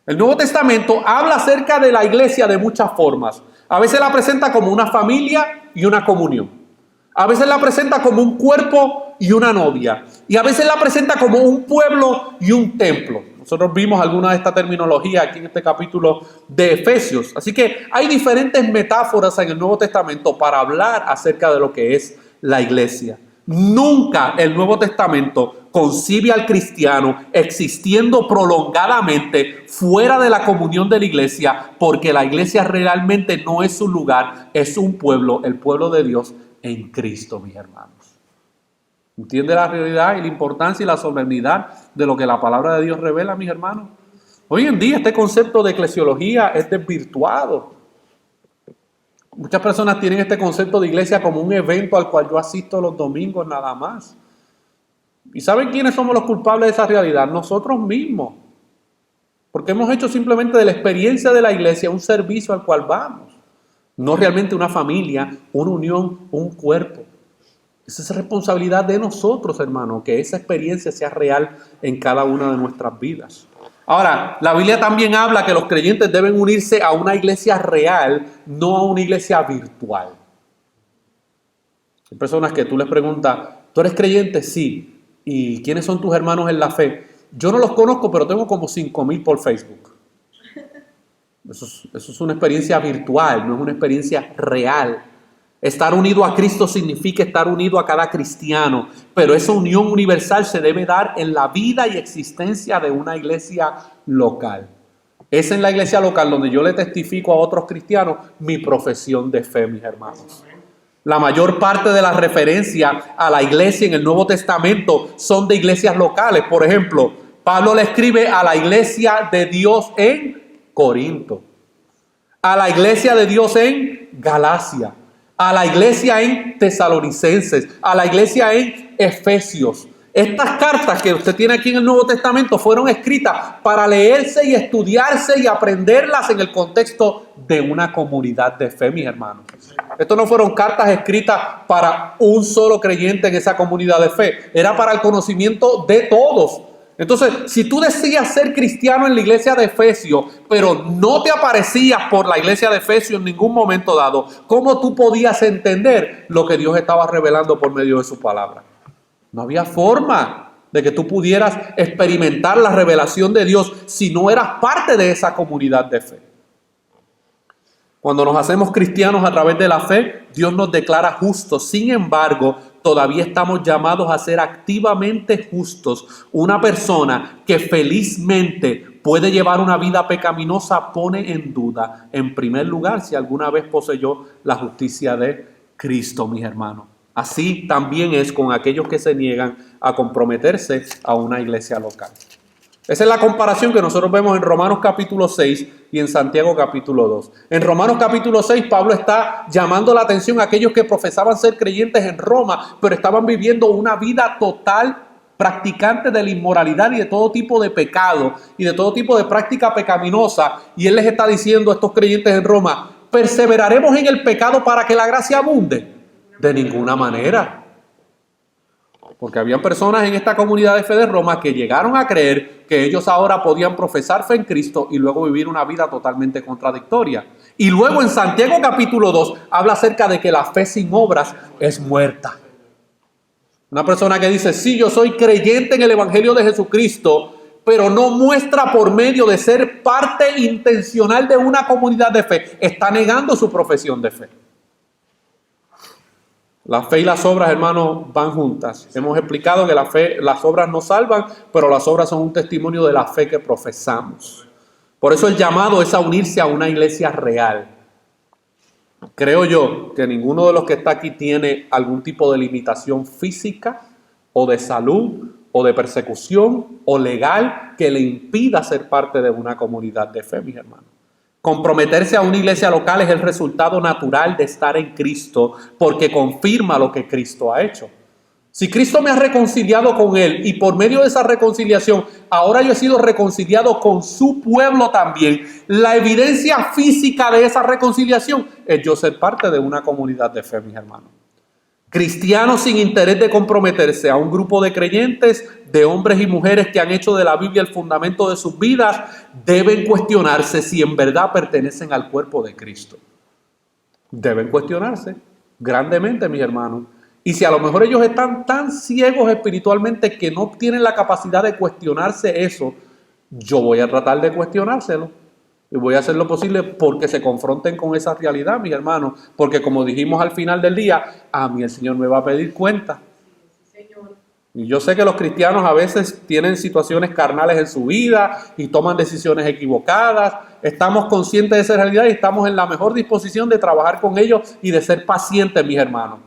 [SPEAKER 1] El Nuevo Testamento habla acerca de la iglesia de muchas formas. A veces la presenta como una familia y una comunión. A veces la presenta como un cuerpo y una novia. Y a veces la presenta como un pueblo y un templo. Nosotros vimos alguna de esta terminología aquí en este capítulo de Efesios. Así que hay diferentes metáforas en el Nuevo Testamento para hablar acerca de lo que es la iglesia. Nunca el Nuevo Testamento concibe al cristiano existiendo prolongadamente fuera de la comunión de la iglesia, porque la iglesia realmente no es un lugar, es un pueblo, el pueblo de Dios en Cristo, mis hermanos. ¿Entiende la realidad y la importancia y la solemnidad de lo que la palabra de Dios revela, mis hermanos? Hoy en día este concepto de eclesiología es desvirtuado. Muchas personas tienen este concepto de iglesia como un evento al cual yo asisto los domingos nada más. ¿Y saben quiénes somos los culpables de esa realidad? Nosotros mismos. Porque hemos hecho simplemente de la experiencia de la iglesia un servicio al cual vamos. No realmente una familia, una unión, un cuerpo. Esa es responsabilidad de nosotros, hermanos, que esa experiencia sea real en cada una de nuestras vidas. Ahora, la Biblia también habla que los creyentes deben unirse a una iglesia real, no a una iglesia virtual. Hay personas que tú les preguntas, ¿tú eres creyente? Sí. ¿Y quiénes son tus hermanos en la fe? Yo no los conozco, pero tengo como 5,000 por Facebook. Eso es una experiencia virtual, no es una experiencia real. Estar unido a Cristo significa estar unido a cada cristiano, pero esa unión universal se debe dar en la vida y existencia de una iglesia local. Es en la iglesia local donde yo le testifico a otros cristianos mi profesión de fe, mis hermanos. La mayor parte de las referencias a la iglesia en el Nuevo Testamento son de iglesias locales. Por ejemplo, Pablo le escribe a la iglesia de Dios en Corinto, a la iglesia de Dios en Galacia, a la iglesia en Tesalonicenses, a la iglesia en Efesios. Estas cartas que usted tiene aquí en el Nuevo Testamento fueron escritas para leerse y estudiarse y aprenderlas en el contexto de una comunidad de fe, mis hermanos. Esto no fueron cartas escritas para un solo creyente en esa comunidad de fe. Era para el conocimiento de todos. Entonces, si tú decías ser cristiano en la iglesia de Efesios, pero no te aparecías por la iglesia de Efesios en ningún momento dado, ¿cómo tú podías entender lo que Dios estaba revelando por medio de su palabra? No había forma de que tú pudieras experimentar la revelación de Dios si no eras parte de esa comunidad de fe. Cuando nos hacemos cristianos a través de la fe, Dios nos declara justos. Sin embargo, todavía estamos llamados a ser activamente justos. Una persona que felizmente puede llevar una vida pecaminosa pone en duda, en primer lugar, si alguna vez poseyó la justicia de Cristo, mis hermanos. Así también es con aquellos que se niegan a comprometerse a una iglesia local. Esa es la comparación que nosotros vemos en Romanos capítulo 6 y en Santiago capítulo 2. En Romanos capítulo 6, Pablo está llamando la atención a aquellos que profesaban ser creyentes en Roma, pero estaban viviendo una vida total practicante de la inmoralidad y de todo tipo de pecado y de todo tipo de práctica pecaminosa. Y él les está diciendo a estos creyentes en Roma, ¿perseveraremos en el pecado para que la gracia abunde? De ninguna manera. Porque había personas en esta comunidad de fe de Roma que llegaron a creer que ellos ahora podían profesar fe en Cristo y luego vivir una vida totalmente contradictoria. Y luego en Santiago capítulo 2 habla acerca de que la fe sin obras es muerta. Una persona que dice, sí, yo soy creyente en el Evangelio de Jesucristo, pero no muestra por medio de ser parte intencional de una comunidad de fe, está negando su profesión de fe. La fe y las obras, hermanos, van juntas. Hemos explicado que la fe, las obras no salvan, pero las obras son un testimonio de la fe que profesamos. Por eso el llamado es a unirse a una iglesia real. Creo yo que ninguno de los que está aquí tiene algún tipo de limitación física o de salud o de persecución o legal que le impida ser parte de una comunidad de fe, mis hermanos. Comprometerse a una iglesia local es el resultado natural de estar en Cristo porque confirma lo que Cristo ha hecho. Si Cristo me ha reconciliado con Él y por medio de esa reconciliación ahora yo he sido reconciliado con su pueblo también, la evidencia física de esa reconciliación es yo ser parte de una comunidad de fe, mis hermanos. Cristianos sin interés de comprometerse a un grupo de creyentes, de hombres y mujeres que han hecho de la Biblia el fundamento de sus vidas, deben cuestionarse si en verdad pertenecen al cuerpo de Cristo. Deben cuestionarse grandemente, mis hermanos. Y si a lo mejor ellos están tan ciegos espiritualmente que no tienen la capacidad de cuestionarse eso, yo voy a tratar de cuestionárselo. Y voy a hacer lo posible porque se confronten con esa realidad, mis hermanos. Porque como dijimos al final del día, a mí el Señor me va a pedir cuenta. Y yo sé que los cristianos a veces tienen situaciones carnales en su vida y toman decisiones equivocadas. Estamos conscientes de esa realidad y estamos en la mejor disposición de trabajar con ellos y de ser pacientes, mis hermanos.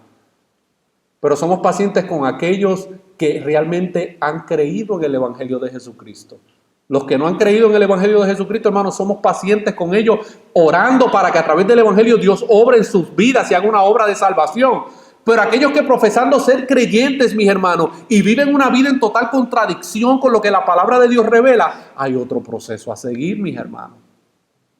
[SPEAKER 1] Pero somos pacientes con aquellos que realmente han creído en el Evangelio de Jesucristo. Los que no han creído en el Evangelio de Jesucristo, hermanos, somos pacientes con ellos, orando para que a través del Evangelio Dios obre en sus vidas y haga una obra de salvación. Pero aquellos que profesando ser creyentes, mis hermanos, y viven una vida en total contradicción con lo que la palabra de Dios revela, hay otro proceso a seguir, mis hermanos.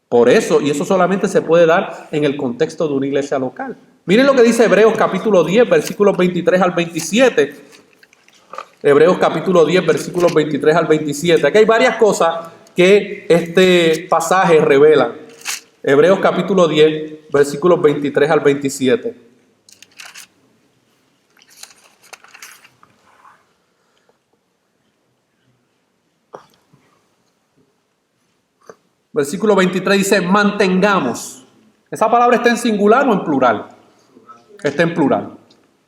[SPEAKER 1] Por eso, y eso solamente se puede dar en el contexto de una iglesia local. Miren lo que dice Hebreos capítulo 10, versículos 23 al 27. Hebreos capítulo 10, versículos 23 al 27. Aquí hay varias cosas que este pasaje revela. Hebreos capítulo 10, versículos 23 al 27. Versículo 23 dice, mantengamos. ¿Esa palabra está en singular o en plural? Está en plural.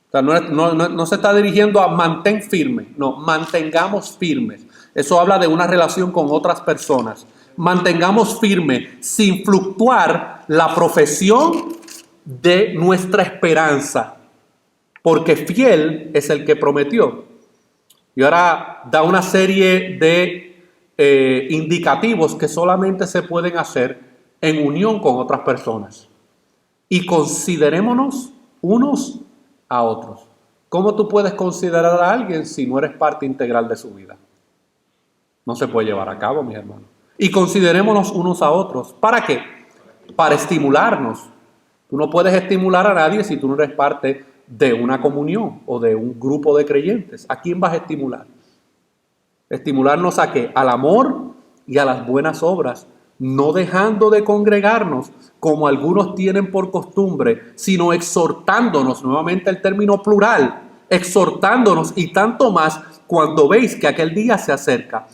[SPEAKER 1] O sea, no se está dirigiendo a mantén firme, no, mantengamos firmes. Eso habla de una relación con otras personas. Mantengamos firme, sin fluctuar, la profesión de nuestra esperanza, porque fiel es el que prometió. Y ahora da una serie de indicativos que solamente se pueden hacer en unión con otras personas. Y considerémonos unos a otros. ¿Cómo tú puedes considerar a alguien si no eres parte integral de su vida? No se puede llevar a cabo, mis hermanos. Y considerémonos unos a otros. ¿Para qué? Para estimularnos. Tú no puedes estimular a nadie si tú no eres parte de una comunión o de un grupo de creyentes. ¿A quién vas a estimular? ¿Estimularnos a qué? Al amor y a las buenas obras, no dejando de congregarnos como algunos tienen por costumbre, sino exhortándonos, nuevamente el término plural, exhortándonos y tanto más cuando veis que aquel día se acerca.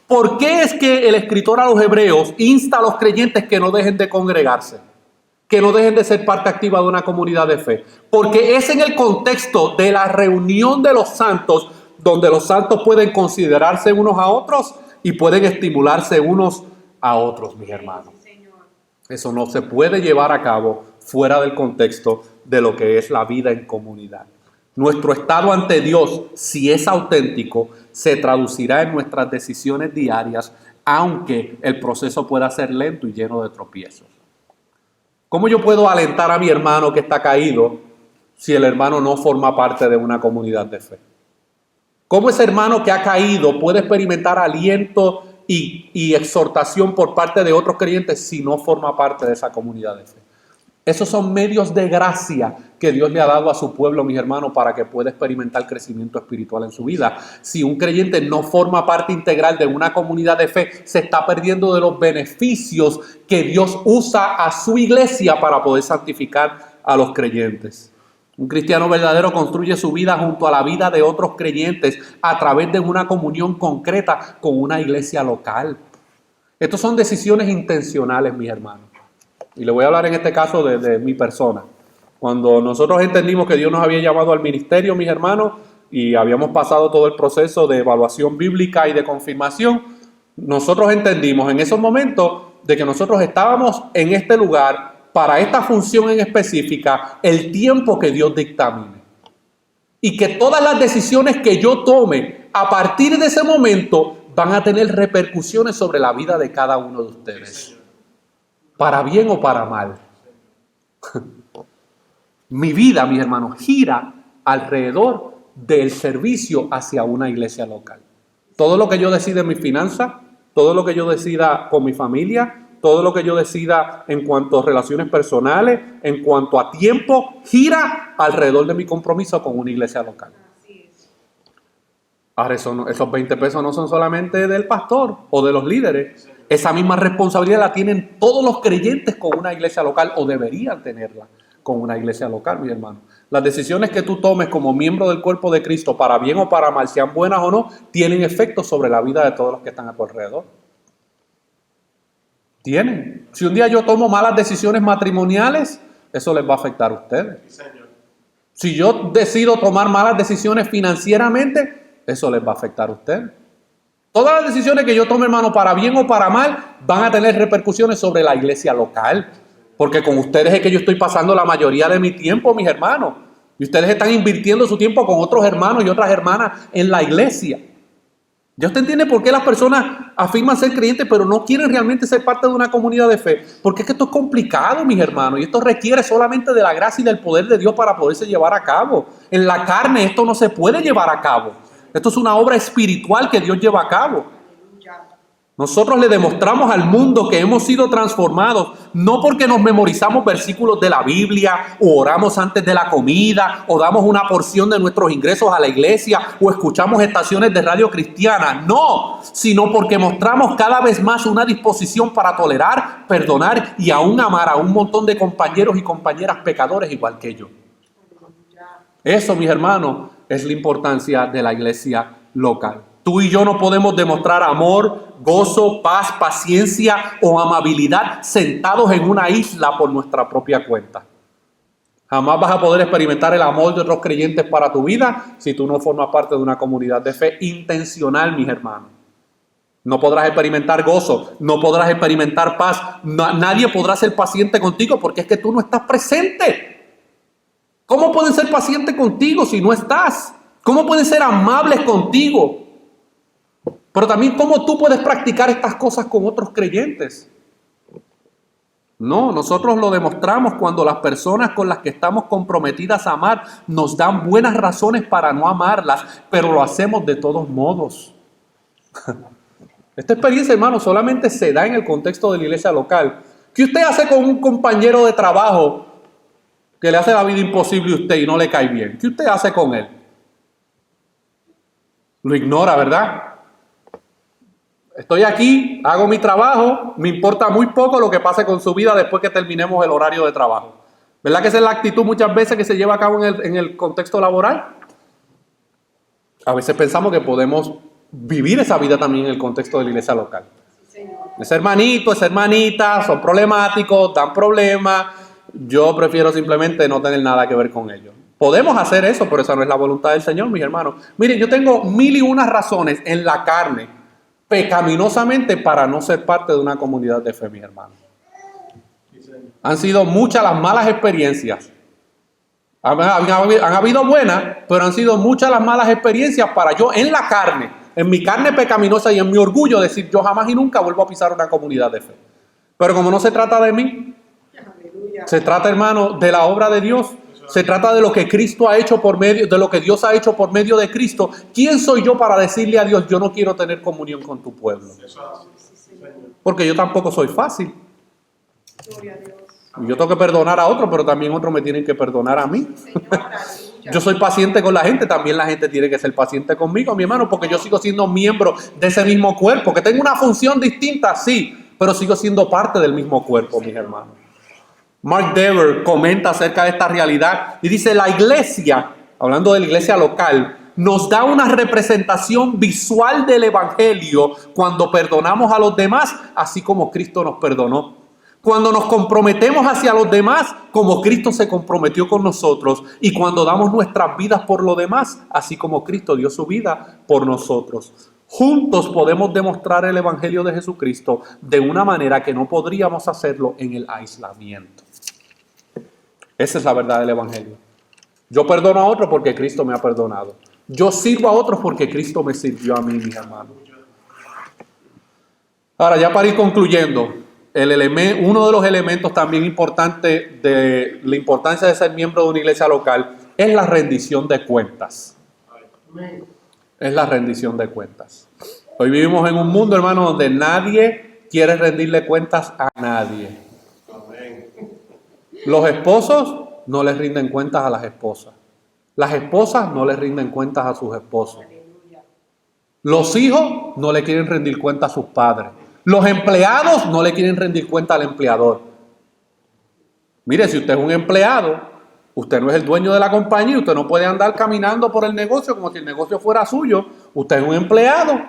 [SPEAKER 1] ¿Por qué es que el escritor a los Hebreos insta a los creyentes que no dejen de congregarse? Que no dejen de ser parte activa de una comunidad de fe. Porque es en el contexto de la reunión de los santos donde los santos pueden considerarse unos a otros y pueden estimularse unos a otros, mis hermanos. Eso no se puede llevar a cabo fuera del contexto de lo que es la vida en comunidad. Nuestro estado ante Dios, si es auténtico, se traducirá en nuestras decisiones diarias, aunque el proceso pueda ser lento y lleno de tropiezos. ¿Cómo yo puedo alentar a mi hermano que está caído si el hermano no forma parte de una comunidad de fe? ¿Cómo ese hermano que ha caído puede experimentar aliento y exhortación por parte de otros creyentes si no forma parte de esa comunidad de fe? Esos son medios de gracia que Dios le ha dado a su pueblo, mis hermanos, para que pueda experimentar crecimiento espiritual en su vida. Si un creyente no forma parte integral de una comunidad de fe, se está perdiendo de los beneficios que Dios usa a su iglesia para poder santificar a los creyentes. Un cristiano verdadero construye su vida junto a la vida de otros creyentes a través de una comunión concreta con una iglesia local. Estas son decisiones intencionales, mis hermanos. Y le voy a hablar en este caso de mi persona. Cuando nosotros entendimos que Dios nos había llamado al ministerio, mis hermanos, y habíamos pasado todo el proceso de evaluación bíblica y de confirmación, nosotros entendimos en esos momentos de que nosotros estábamos en este lugar para esta función en específica el tiempo que Dios dictamine. Y que todas las decisiones que yo tome a partir de ese momento van a tener repercusiones sobre la vida de cada uno de ustedes. Para bien o para mal. Mi vida, mis hermanos, gira alrededor del servicio hacia una iglesia local. Todo lo que yo decida en mi finanza, todo lo que yo decida con mi familia, todo lo que yo decida en cuanto a relaciones personales, en cuanto a tiempo, gira alrededor de mi compromiso con una iglesia local. Ahora, esos 20 pesos no son solamente del pastor o de los líderes. Esa misma responsabilidad la tienen todos los creyentes con una iglesia local, o deberían tenerla con una iglesia local, mis hermanos. Las decisiones que tú tomes como miembro del cuerpo de Cristo, para bien o para mal, sean buenas o no, tienen efecto sobre la vida de todos los que están a tu alrededor. Tienen. Si un día yo tomo malas decisiones matrimoniales, eso les va a afectar a ustedes. Si yo decido tomar malas decisiones financieramente, eso les va a afectar a ustedes. Todas las decisiones que yo tome, hermano, para bien o para mal, van a tener repercusiones sobre la iglesia local. Porque con ustedes es que yo estoy pasando la mayoría de mi tiempo, mis hermanos. Y ustedes están invirtiendo su tiempo con otros hermanos y otras hermanas en la iglesia. ¿Ya usted entiende por qué las personas afirman ser creyentes, pero no quieren realmente ser parte de una comunidad de fe? Porque es que esto es complicado, mis hermanos, y esto requiere solamente de la gracia y del poder de Dios para poderse llevar a cabo. En la carne esto no se puede llevar a cabo. Esto es una obra espiritual que Dios lleva a cabo. Nosotros le demostramos al mundo que hemos sido transformados, no porque nos memorizamos versículos de la Biblia, o oramos antes de la comida, o damos una porción de nuestros ingresos a la iglesia, o escuchamos estaciones de radio cristiana. No, sino porque mostramos cada vez más una disposición para tolerar, perdonar y aún amar a un montón de compañeros y compañeras pecadores igual que yo. Eso, mis hermanos, es la importancia de la iglesia local. Tú y yo no podemos demostrar amor, gozo, paz, paciencia o amabilidad sentados en una isla por nuestra propia cuenta. Jamás vas a poder experimentar el amor de otros creyentes para tu vida si tú no formas parte de una comunidad de fe intencional, mis hermanos. No podrás experimentar gozo, no podrás experimentar paz, nadie podrá ser paciente contigo porque es que tú no estás presente. ¿Cómo pueden ser pacientes contigo si no estás? ¿Cómo pueden ser amables contigo? Pero también, ¿cómo tú puedes practicar estas cosas con otros creyentes? No, nosotros lo demostramos cuando las personas con las que estamos comprometidas a amar nos dan buenas razones para no amarlas, pero lo hacemos de todos modos. Esta experiencia, hermano, solamente se da en el contexto de la iglesia local. ¿Qué usted hace con un compañero de trabajo que le hace la vida imposible a usted y no le cae bien? ¿Qué usted hace con él? Lo ignora, ¿verdad? Estoy aquí, hago mi trabajo, me importa muy poco lo que pase con su vida después que terminemos el horario de trabajo. ¿Verdad que esa es la actitud muchas veces que se lleva a cabo en el contexto laboral? A veces pensamos que podemos vivir esa vida también en el contexto de la iglesia local. Ese hermanito, esa hermanita son problemáticos, dan problemas. Yo prefiero simplemente no tener nada que ver con ellos. Podemos hacer eso, pero esa no es la voluntad del Señor, mis hermanos. Miren, yo tengo 1001 razones en la carne, pecaminosamente, para no ser parte de una comunidad de fe, mis hermanos. Han sido muchas las malas experiencias. Han habido buenas, pero han sido muchas las malas experiencias para yo en la carne, en mi carne pecaminosa y en mi orgullo decir yo jamás y nunca vuelvo a pisar una comunidad de fe. Pero como no se trata de mí, se trata, hermano, de la obra de Dios. Se trata de lo que Cristo ha hecho por medio, de lo que Dios ha hecho por medio de Cristo. ¿Quién soy yo para decirle a Dios, yo no quiero tener comunión con tu pueblo? Porque yo tampoco soy fácil. Yo tengo que perdonar a otros, pero también otros me tienen que perdonar a mí. Yo soy paciente con la gente, también la gente tiene que ser paciente conmigo, mi hermano, porque yo sigo siendo miembro de ese mismo cuerpo. Que tengo una función distinta, sí, pero sigo siendo parte del mismo cuerpo, mis hermanos. Mark Dever comenta acerca de esta realidad y dice, la iglesia, hablando de la iglesia local, nos da una representación visual del evangelio cuando perdonamos a los demás, así como Cristo nos perdonó. Cuando nos comprometemos hacia los demás, como Cristo se comprometió con nosotros. Y cuando damos nuestras vidas por los demás, así como Cristo dio su vida por nosotros. Juntos podemos demostrar el evangelio de Jesucristo de una manera que no podríamos hacerlo en el aislamiento. Esa es la verdad del evangelio. Yo perdono a otros porque Cristo me ha perdonado. Yo sirvo a otros porque Cristo me sirvió a mí, mis hermanos. Ahora, ya para ir concluyendo, uno de los elementos también importantes de la importancia de ser miembro de una iglesia local es la rendición de cuentas. Es la rendición de cuentas. Hoy vivimos en un mundo, hermano, donde nadie quiere rendirle cuentas a nadie. Los esposos no les rinden cuentas a las esposas. Las esposas no les rinden cuentas a sus esposos. Los hijos no le quieren rendir cuentas a sus padres. Los empleados no le quieren rendir cuenta al empleador. Mire, si usted es un empleado, usted no es el dueño de la compañía, usted no puede andar caminando por el negocio como si el negocio fuera suyo. Usted es un empleado.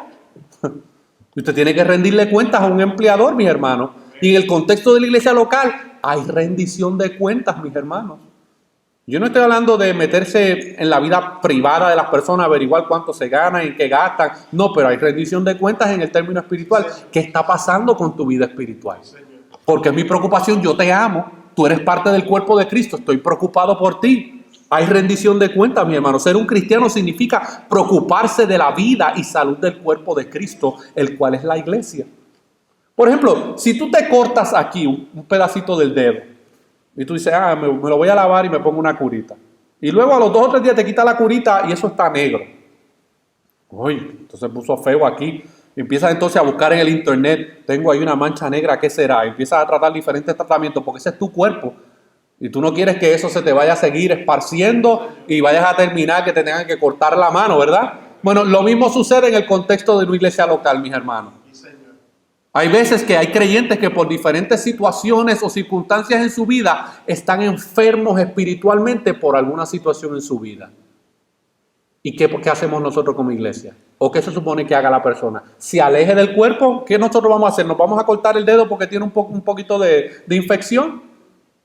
[SPEAKER 1] Usted tiene que rendirle cuentas a un empleador, mis hermanos. Y en el contexto de la iglesia local hay rendición de cuentas, mis hermanos. Yo no estoy hablando de meterse en la vida privada de las personas, averiguar cuánto se gana, en qué gastan. No, pero hay rendición de cuentas en el término espiritual. ¿Qué está pasando con tu vida espiritual? Porque es mi preocupación, yo te amo, tú eres parte del cuerpo de Cristo, estoy preocupado por ti. Hay rendición de cuentas, mi hermano. Ser un cristiano significa preocuparse de la vida y salud del cuerpo de Cristo, el cual es la iglesia. Por ejemplo, si tú te cortas aquí un pedacito del dedo y tú dices, me lo voy a lavar y me pongo una curita. Y luego a los 2 o 3 días te quita la curita y eso está negro. Uy, entonces puso feo aquí. Empiezas entonces a buscar en el internet, tengo ahí una mancha negra, ¿qué será? Empiezas a tratar diferentes tratamientos porque ese es tu cuerpo. Y tú no quieres que eso se te vaya a seguir esparciendo y vayas a terminar que te tengan que cortar la mano, ¿verdad? Bueno, lo mismo sucede en el contexto de una iglesia local, mis hermanos. Hay veces que hay creyentes que por diferentes situaciones o circunstancias en su vida están enfermos espiritualmente por alguna situación en su vida. ¿Y qué hacemos nosotros como iglesia? ¿O qué se supone que haga la persona? ¿Se aleje del cuerpo? ¿Qué nosotros vamos a hacer? ¿Nos vamos a cortar el dedo porque tiene un poquito de infección?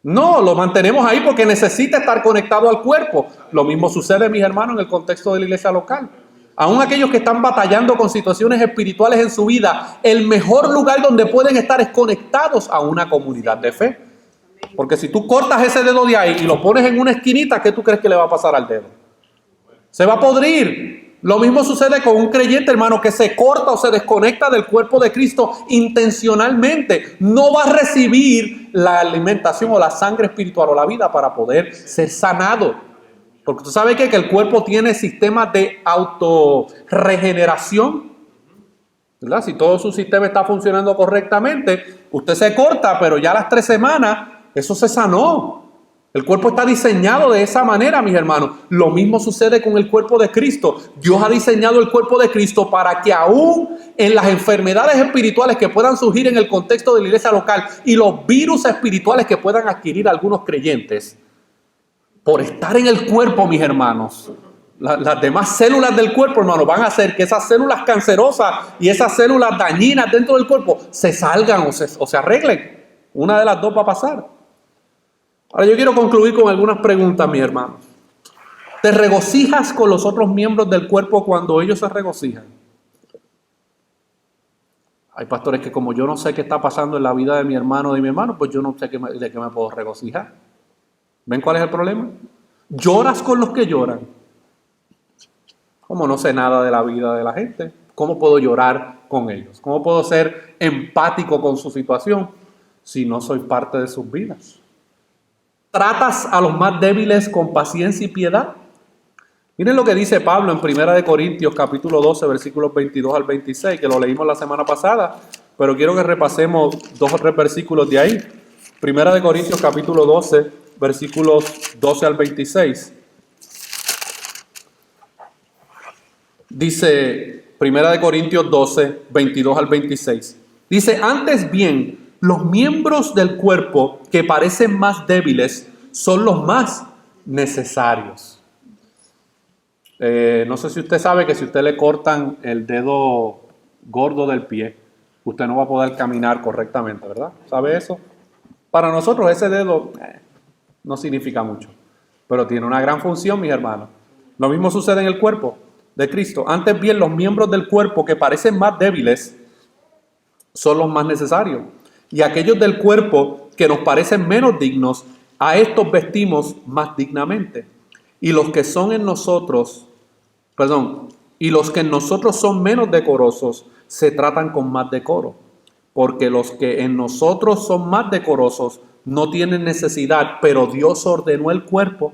[SPEAKER 1] No, lo mantenemos ahí porque necesita estar conectado al cuerpo. Lo mismo sucede, mis hermanos, en el contexto de la iglesia local. Aún aquellos que están batallando con situaciones espirituales en su vida, el mejor lugar donde pueden estar es conectados a una comunidad de fe. Porque si tú cortas ese dedo de ahí y lo pones en una esquinita, ¿qué tú crees que le va a pasar al dedo? Se va a podrir. Lo mismo sucede con un creyente, hermano, que se corta o se desconecta del cuerpo de Cristo intencionalmente. No va a recibir la alimentación o la sangre espiritual o la vida para poder ser sanado. Porque tú sabes que el cuerpo tiene sistemas de autorregeneración, ¿verdad? Si todo su sistema está funcionando correctamente, usted se corta, pero ya a las 3 semanas eso se sanó. El cuerpo está diseñado de esa manera, mis hermanos. Lo mismo sucede con el cuerpo de Cristo. Dios ha diseñado el cuerpo de Cristo para que aún en las enfermedades espirituales que puedan surgir en el contexto de la iglesia local y los virus espirituales que puedan adquirir algunos creyentes, por estar en el cuerpo, mis hermanos, las demás células del cuerpo, hermano, van a hacer que esas células cancerosas y esas células dañinas dentro del cuerpo se salgan o se arreglen. Una de las dos va a pasar. Ahora yo quiero concluir con algunas preguntas, mi hermano. ¿Te regocijas con los otros miembros del cuerpo cuando ellos se regocijan? Hay pastores que como yo no sé qué está pasando en la vida de mi hermano o de mi hermano, pues yo no sé de qué me puedo regocijar. ¿Ven cuál es el problema? ¿Lloras con los que lloran? Como no sé nada de la vida de la gente, ¿cómo puedo llorar con ellos? ¿Cómo puedo ser empático con su situación si no soy parte de sus vidas? ¿Tratas a los más débiles con paciencia y piedad? Miren lo que dice Pablo en 1 Corintios capítulo 12, versículos 22 al 26, que lo leímos la semana pasada, pero quiero que repasemos 2 o 3 versículos de ahí. 1 Corintios capítulo 12, versículos 12 al 26. Dice 1 Corintios 12, 22 al 26. Dice, antes bien, los miembros del cuerpo que parecen más débiles son los más necesarios. No sé si usted sabe que si usted le cortan el dedo gordo del pie, usted no va a poder caminar correctamente, ¿verdad? ¿Sabe eso? Para nosotros ese dedo no significa mucho, pero tiene una gran función, mis hermanos. Lo mismo sucede en el cuerpo de Cristo. Antes bien, los miembros del cuerpo que parecen más débiles son los más necesarios. Y aquellos del cuerpo que nos parecen menos dignos, a estos vestimos más dignamente. Y los que son en nosotros, y los que en nosotros son menos decorosos, se tratan con más decoro. Porque los que en nosotros son más decorosos no tienen necesidad, pero Dios ordenó el cuerpo,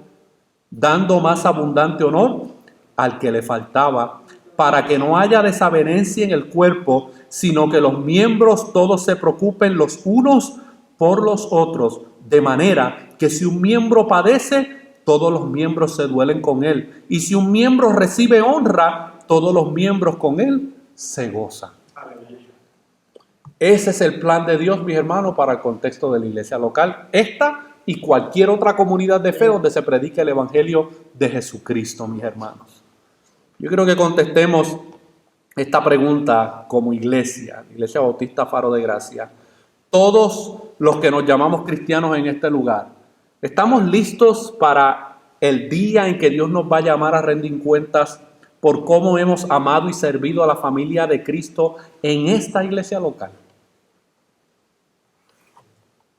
[SPEAKER 1] dando más abundante honor al que le faltaba, para que no haya desavenencia en el cuerpo, sino que los miembros todos se preocupen los unos por los otros, de manera que si un miembro padece, todos los miembros se duelen con él, y si un miembro recibe honra, todos los miembros con él se gozan. Ese es el plan de Dios, mis hermanos, para el contexto de la iglesia local, esta y cualquier otra comunidad de fe donde se predique el evangelio de Jesucristo, mis hermanos. Yo creo que contestemos esta pregunta como iglesia, Iglesia Bautista Faro de Gracia. Todos los que nos llamamos cristianos en este lugar, ¿estamos listos para el día en que Dios nos va a llamar a rendir cuentas por cómo hemos amado y servido a la familia de Cristo en esta iglesia local?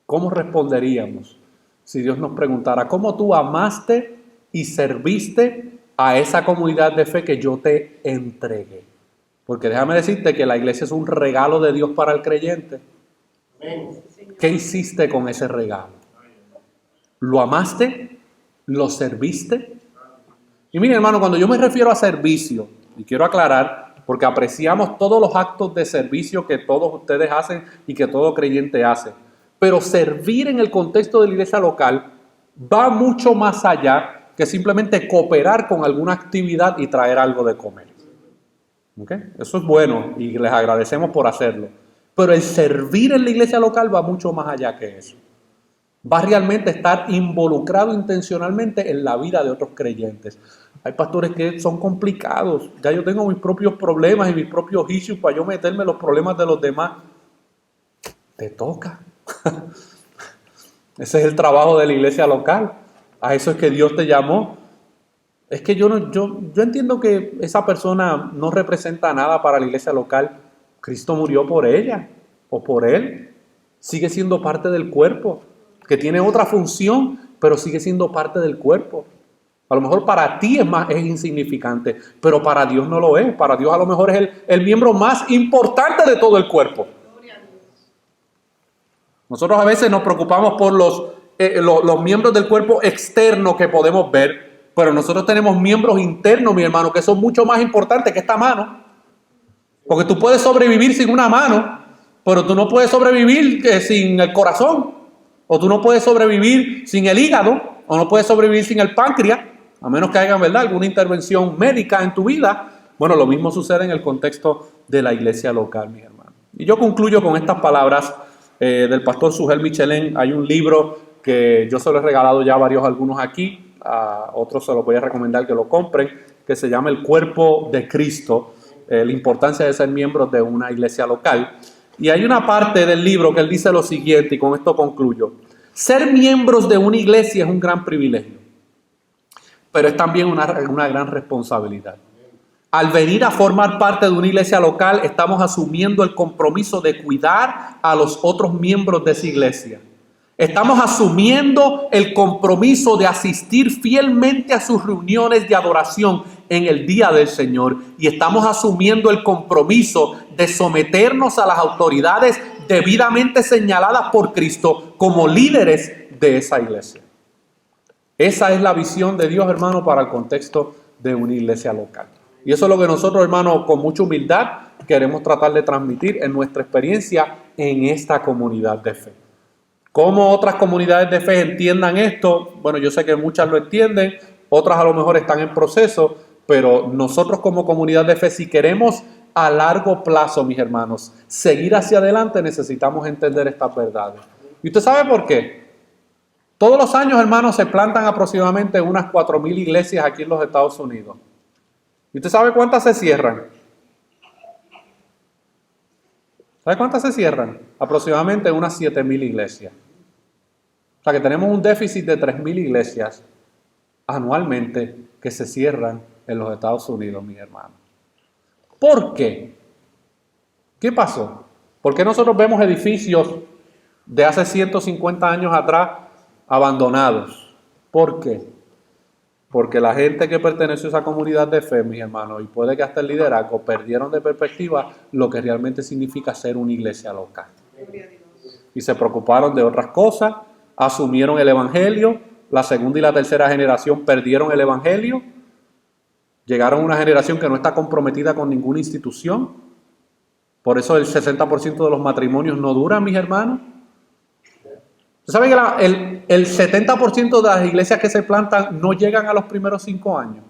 [SPEAKER 1] ¿Cómo responderíamos si Dios nos preguntara cómo tú amaste y serviste a esa comunidad de fe que yo te entregué? Porque déjame decirte que la iglesia es un regalo de Dios para el creyente. ¿Qué hiciste con ese regalo? ¿Lo amaste? ¿Lo serviste? Y mire, hermano, cuando yo me refiero a servicio, y quiero aclarar, porque apreciamos todos los actos de servicio que todos ustedes hacen y que todo creyente hace, pero servir en el contexto de la iglesia local va mucho más allá que simplemente cooperar con alguna actividad y traer algo de comer. ¿Okay? Eso es bueno y les agradecemos por hacerlo. Pero el servir en la iglesia local va mucho más allá que eso. Va realmente a estar involucrado intencionalmente en la vida de otros creyentes. Hay pastores que son complicados. Ya yo tengo mis propios problemas y mis propios issues para yo meterme en los problemas de los demás. Te toca. Ese es el trabajo de la iglesia local. A eso es que Dios te llamó. Es que yo entiendo que esa persona no representa nada para la iglesia local. Cristo murió por ella o por él. Sigue siendo parte del cuerpo, que tiene otra función, pero sigue siendo parte del cuerpo. A lo mejor para ti es insignificante, pero para Dios no lo es. Para Dios a lo mejor es el miembro más importante de todo el cuerpo. Nosotros a veces nos preocupamos por los miembros del cuerpo externo que podemos ver, pero nosotros tenemos miembros internos, mi hermano, que son mucho más importantes que esta mano. Porque tú puedes sobrevivir sin una mano, pero tú no puedes sobrevivir sin el corazón, o tú no puedes sobrevivir sin el hígado, o no puedes sobrevivir sin el páncreas, a menos que haya, ¿verdad?, alguna intervención médica en tu vida. Bueno, lo mismo sucede en el contexto de la iglesia local, mi hermano. Y yo concluyo con estas palabras del pastor Sugel Michelén. Hay un libro que yo se lo he regalado ya a algunos aquí, a otros se los voy a recomendar que lo compren, que se llama El Cuerpo de Cristo, la importancia de ser miembros de una iglesia local. Y hay una parte del libro que él dice lo siguiente, y con esto concluyo: ser miembros de una iglesia es un gran privilegio, pero es también una gran responsabilidad. Al venir a formar parte de una iglesia local, estamos asumiendo el compromiso de cuidar a los otros miembros de esa iglesia. Estamos asumiendo el compromiso de asistir fielmente a sus reuniones de adoración en el día del Señor. Y estamos asumiendo el compromiso de someternos a las autoridades debidamente señaladas por Cristo como líderes de esa iglesia. Esa es la visión de Dios, hermano, para el contexto de una iglesia local. Y eso es lo que nosotros, hermano, con mucha humildad queremos tratar de transmitir en nuestra experiencia en esta comunidad de fe. ¿Cómo otras comunidades de fe entiendan esto? Bueno, yo sé que muchas lo entienden, otras a lo mejor están en proceso, pero nosotros como comunidad de fe, si queremos a largo plazo, mis hermanos, seguir hacia adelante, necesitamos entender estas verdades. ¿Y usted sabe por qué? Todos los años, hermanos, se plantan aproximadamente unas 4,000 iglesias aquí en los Estados Unidos. ¿Y usted sabe cuántas se cierran? ¿Sabe cuántas se cierran? Aproximadamente unas 7,000 iglesias. O sea que tenemos un déficit de 3,000 iglesias anualmente que se cierran en los Estados Unidos, mis hermanos. ¿Por qué? ¿Qué pasó? ¿Por qué nosotros vemos edificios de hace 150 años atrás abandonados? ¿Por qué? Porque la gente que perteneció a esa comunidad de fe, mis hermanos, y puede que hasta el liderazgo, perdieron de perspectiva lo que realmente significa ser una iglesia local. Y se preocuparon de otras cosas, asumieron el evangelio, la segunda y la tercera generación perdieron el evangelio, llegaron a una generación que no está comprometida con ninguna institución. Por eso el 60% de los matrimonios no duran, mis hermanos. ¿Saben que el 70% de las iglesias que se plantan no llegan a los primeros 5 años?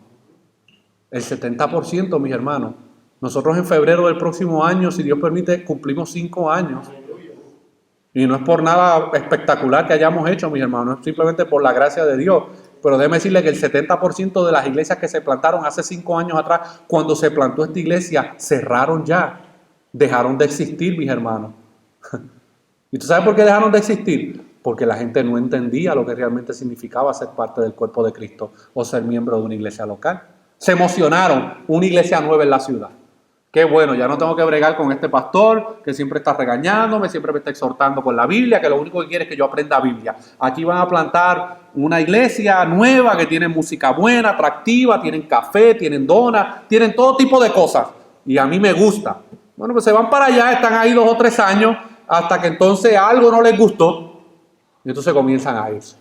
[SPEAKER 1] El 70%, mis hermanos. Nosotros en febrero del próximo año, si Dios permite, cumplimos 5 años. Y no es por nada espectacular que hayamos hecho, mis hermanos, es simplemente por la gracia de Dios. Pero déjeme decirle que el 70% de las iglesias que se plantaron hace 5 años atrás, cuando se plantó esta iglesia, cerraron ya. Dejaron de existir, mis hermanos. ¿Y tú sabes por qué dejaron de existir? Porque la gente no entendía lo que realmente significaba ser parte del cuerpo de Cristo o ser miembro de una iglesia local. Se emocionaron, una iglesia nueva en la ciudad. Qué bueno, ya no tengo que bregar con este pastor que siempre está regañándome, siempre me está exhortando con la Biblia, que lo único que quiere es que yo aprenda Biblia. Aquí van a plantar una iglesia nueva que tiene música buena, atractiva, tienen café, tienen donas, tienen todo tipo de cosas. Y a mí me gusta. Bueno, pues se van para allá, están ahí 2 o 3 años, hasta que entonces algo no les gustó. Y entonces comienzan a irse.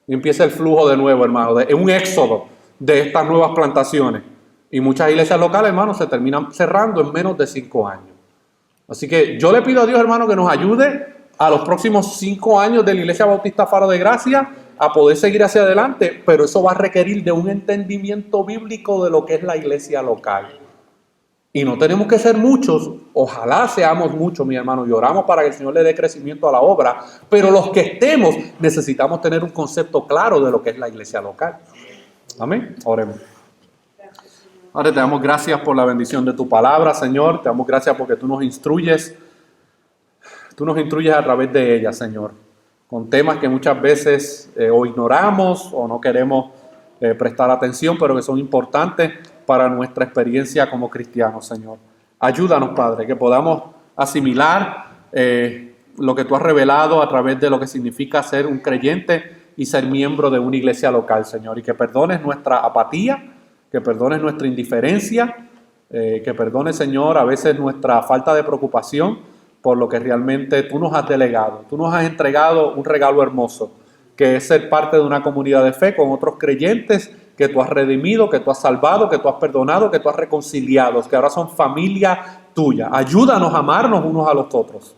[SPEAKER 1] Y empieza el flujo de nuevo, hermano. Es un éxodo de estas nuevas plantaciones. Y muchas iglesias locales, hermano, se terminan cerrando en menos de 5 años. Así que yo le pido a Dios, hermano, que nos ayude a los próximos 5 años de la Iglesia Bautista Faro de Gracia a poder seguir hacia adelante. Pero eso va a requerir de un entendimiento bíblico de lo que es la iglesia local. Y no tenemos que ser muchos, ojalá seamos muchos, mi hermano, y oramos para que el Señor le dé crecimiento a la obra, pero los que estemos necesitamos tener un concepto claro de lo que es la iglesia local. Amén. Oremos. Padre, te damos gracias por la bendición de tu palabra, Señor. Te damos gracias porque tú nos instruyes a través de ella, Señor, con temas que muchas veces o ignoramos o no queremos prestar atención, pero que son importantes para nuestra experiencia como cristianos, Señor. Ayúdanos, Padre, que podamos asimilar lo que tú has revelado a través de lo que significa ser un creyente y ser miembro de una iglesia local, Señor, y que perdones nuestra apatía, que perdones nuestra indiferencia, que perdones, Señor, a veces nuestra falta de preocupación por lo que realmente tú nos has delegado. Tú nos has entregado un regalo hermoso, que es ser parte de una comunidad de fe con otros creyentes que tú has redimido, que tú has salvado, que tú has perdonado, que tú has reconciliado, que ahora son familia tuya. Ayúdanos a amarnos unos a los otros,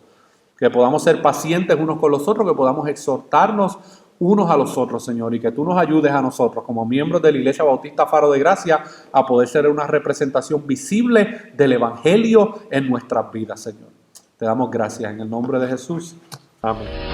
[SPEAKER 1] que podamos ser pacientes unos con los otros, que podamos exhortarnos unos a los otros, Señor, y que tú nos ayudes a nosotros como miembros de la Iglesia Bautista Faro de Gracia a poder ser una representación visible del Evangelio en nuestras vidas, Señor. Te damos gracias en el nombre de Jesús. Amén.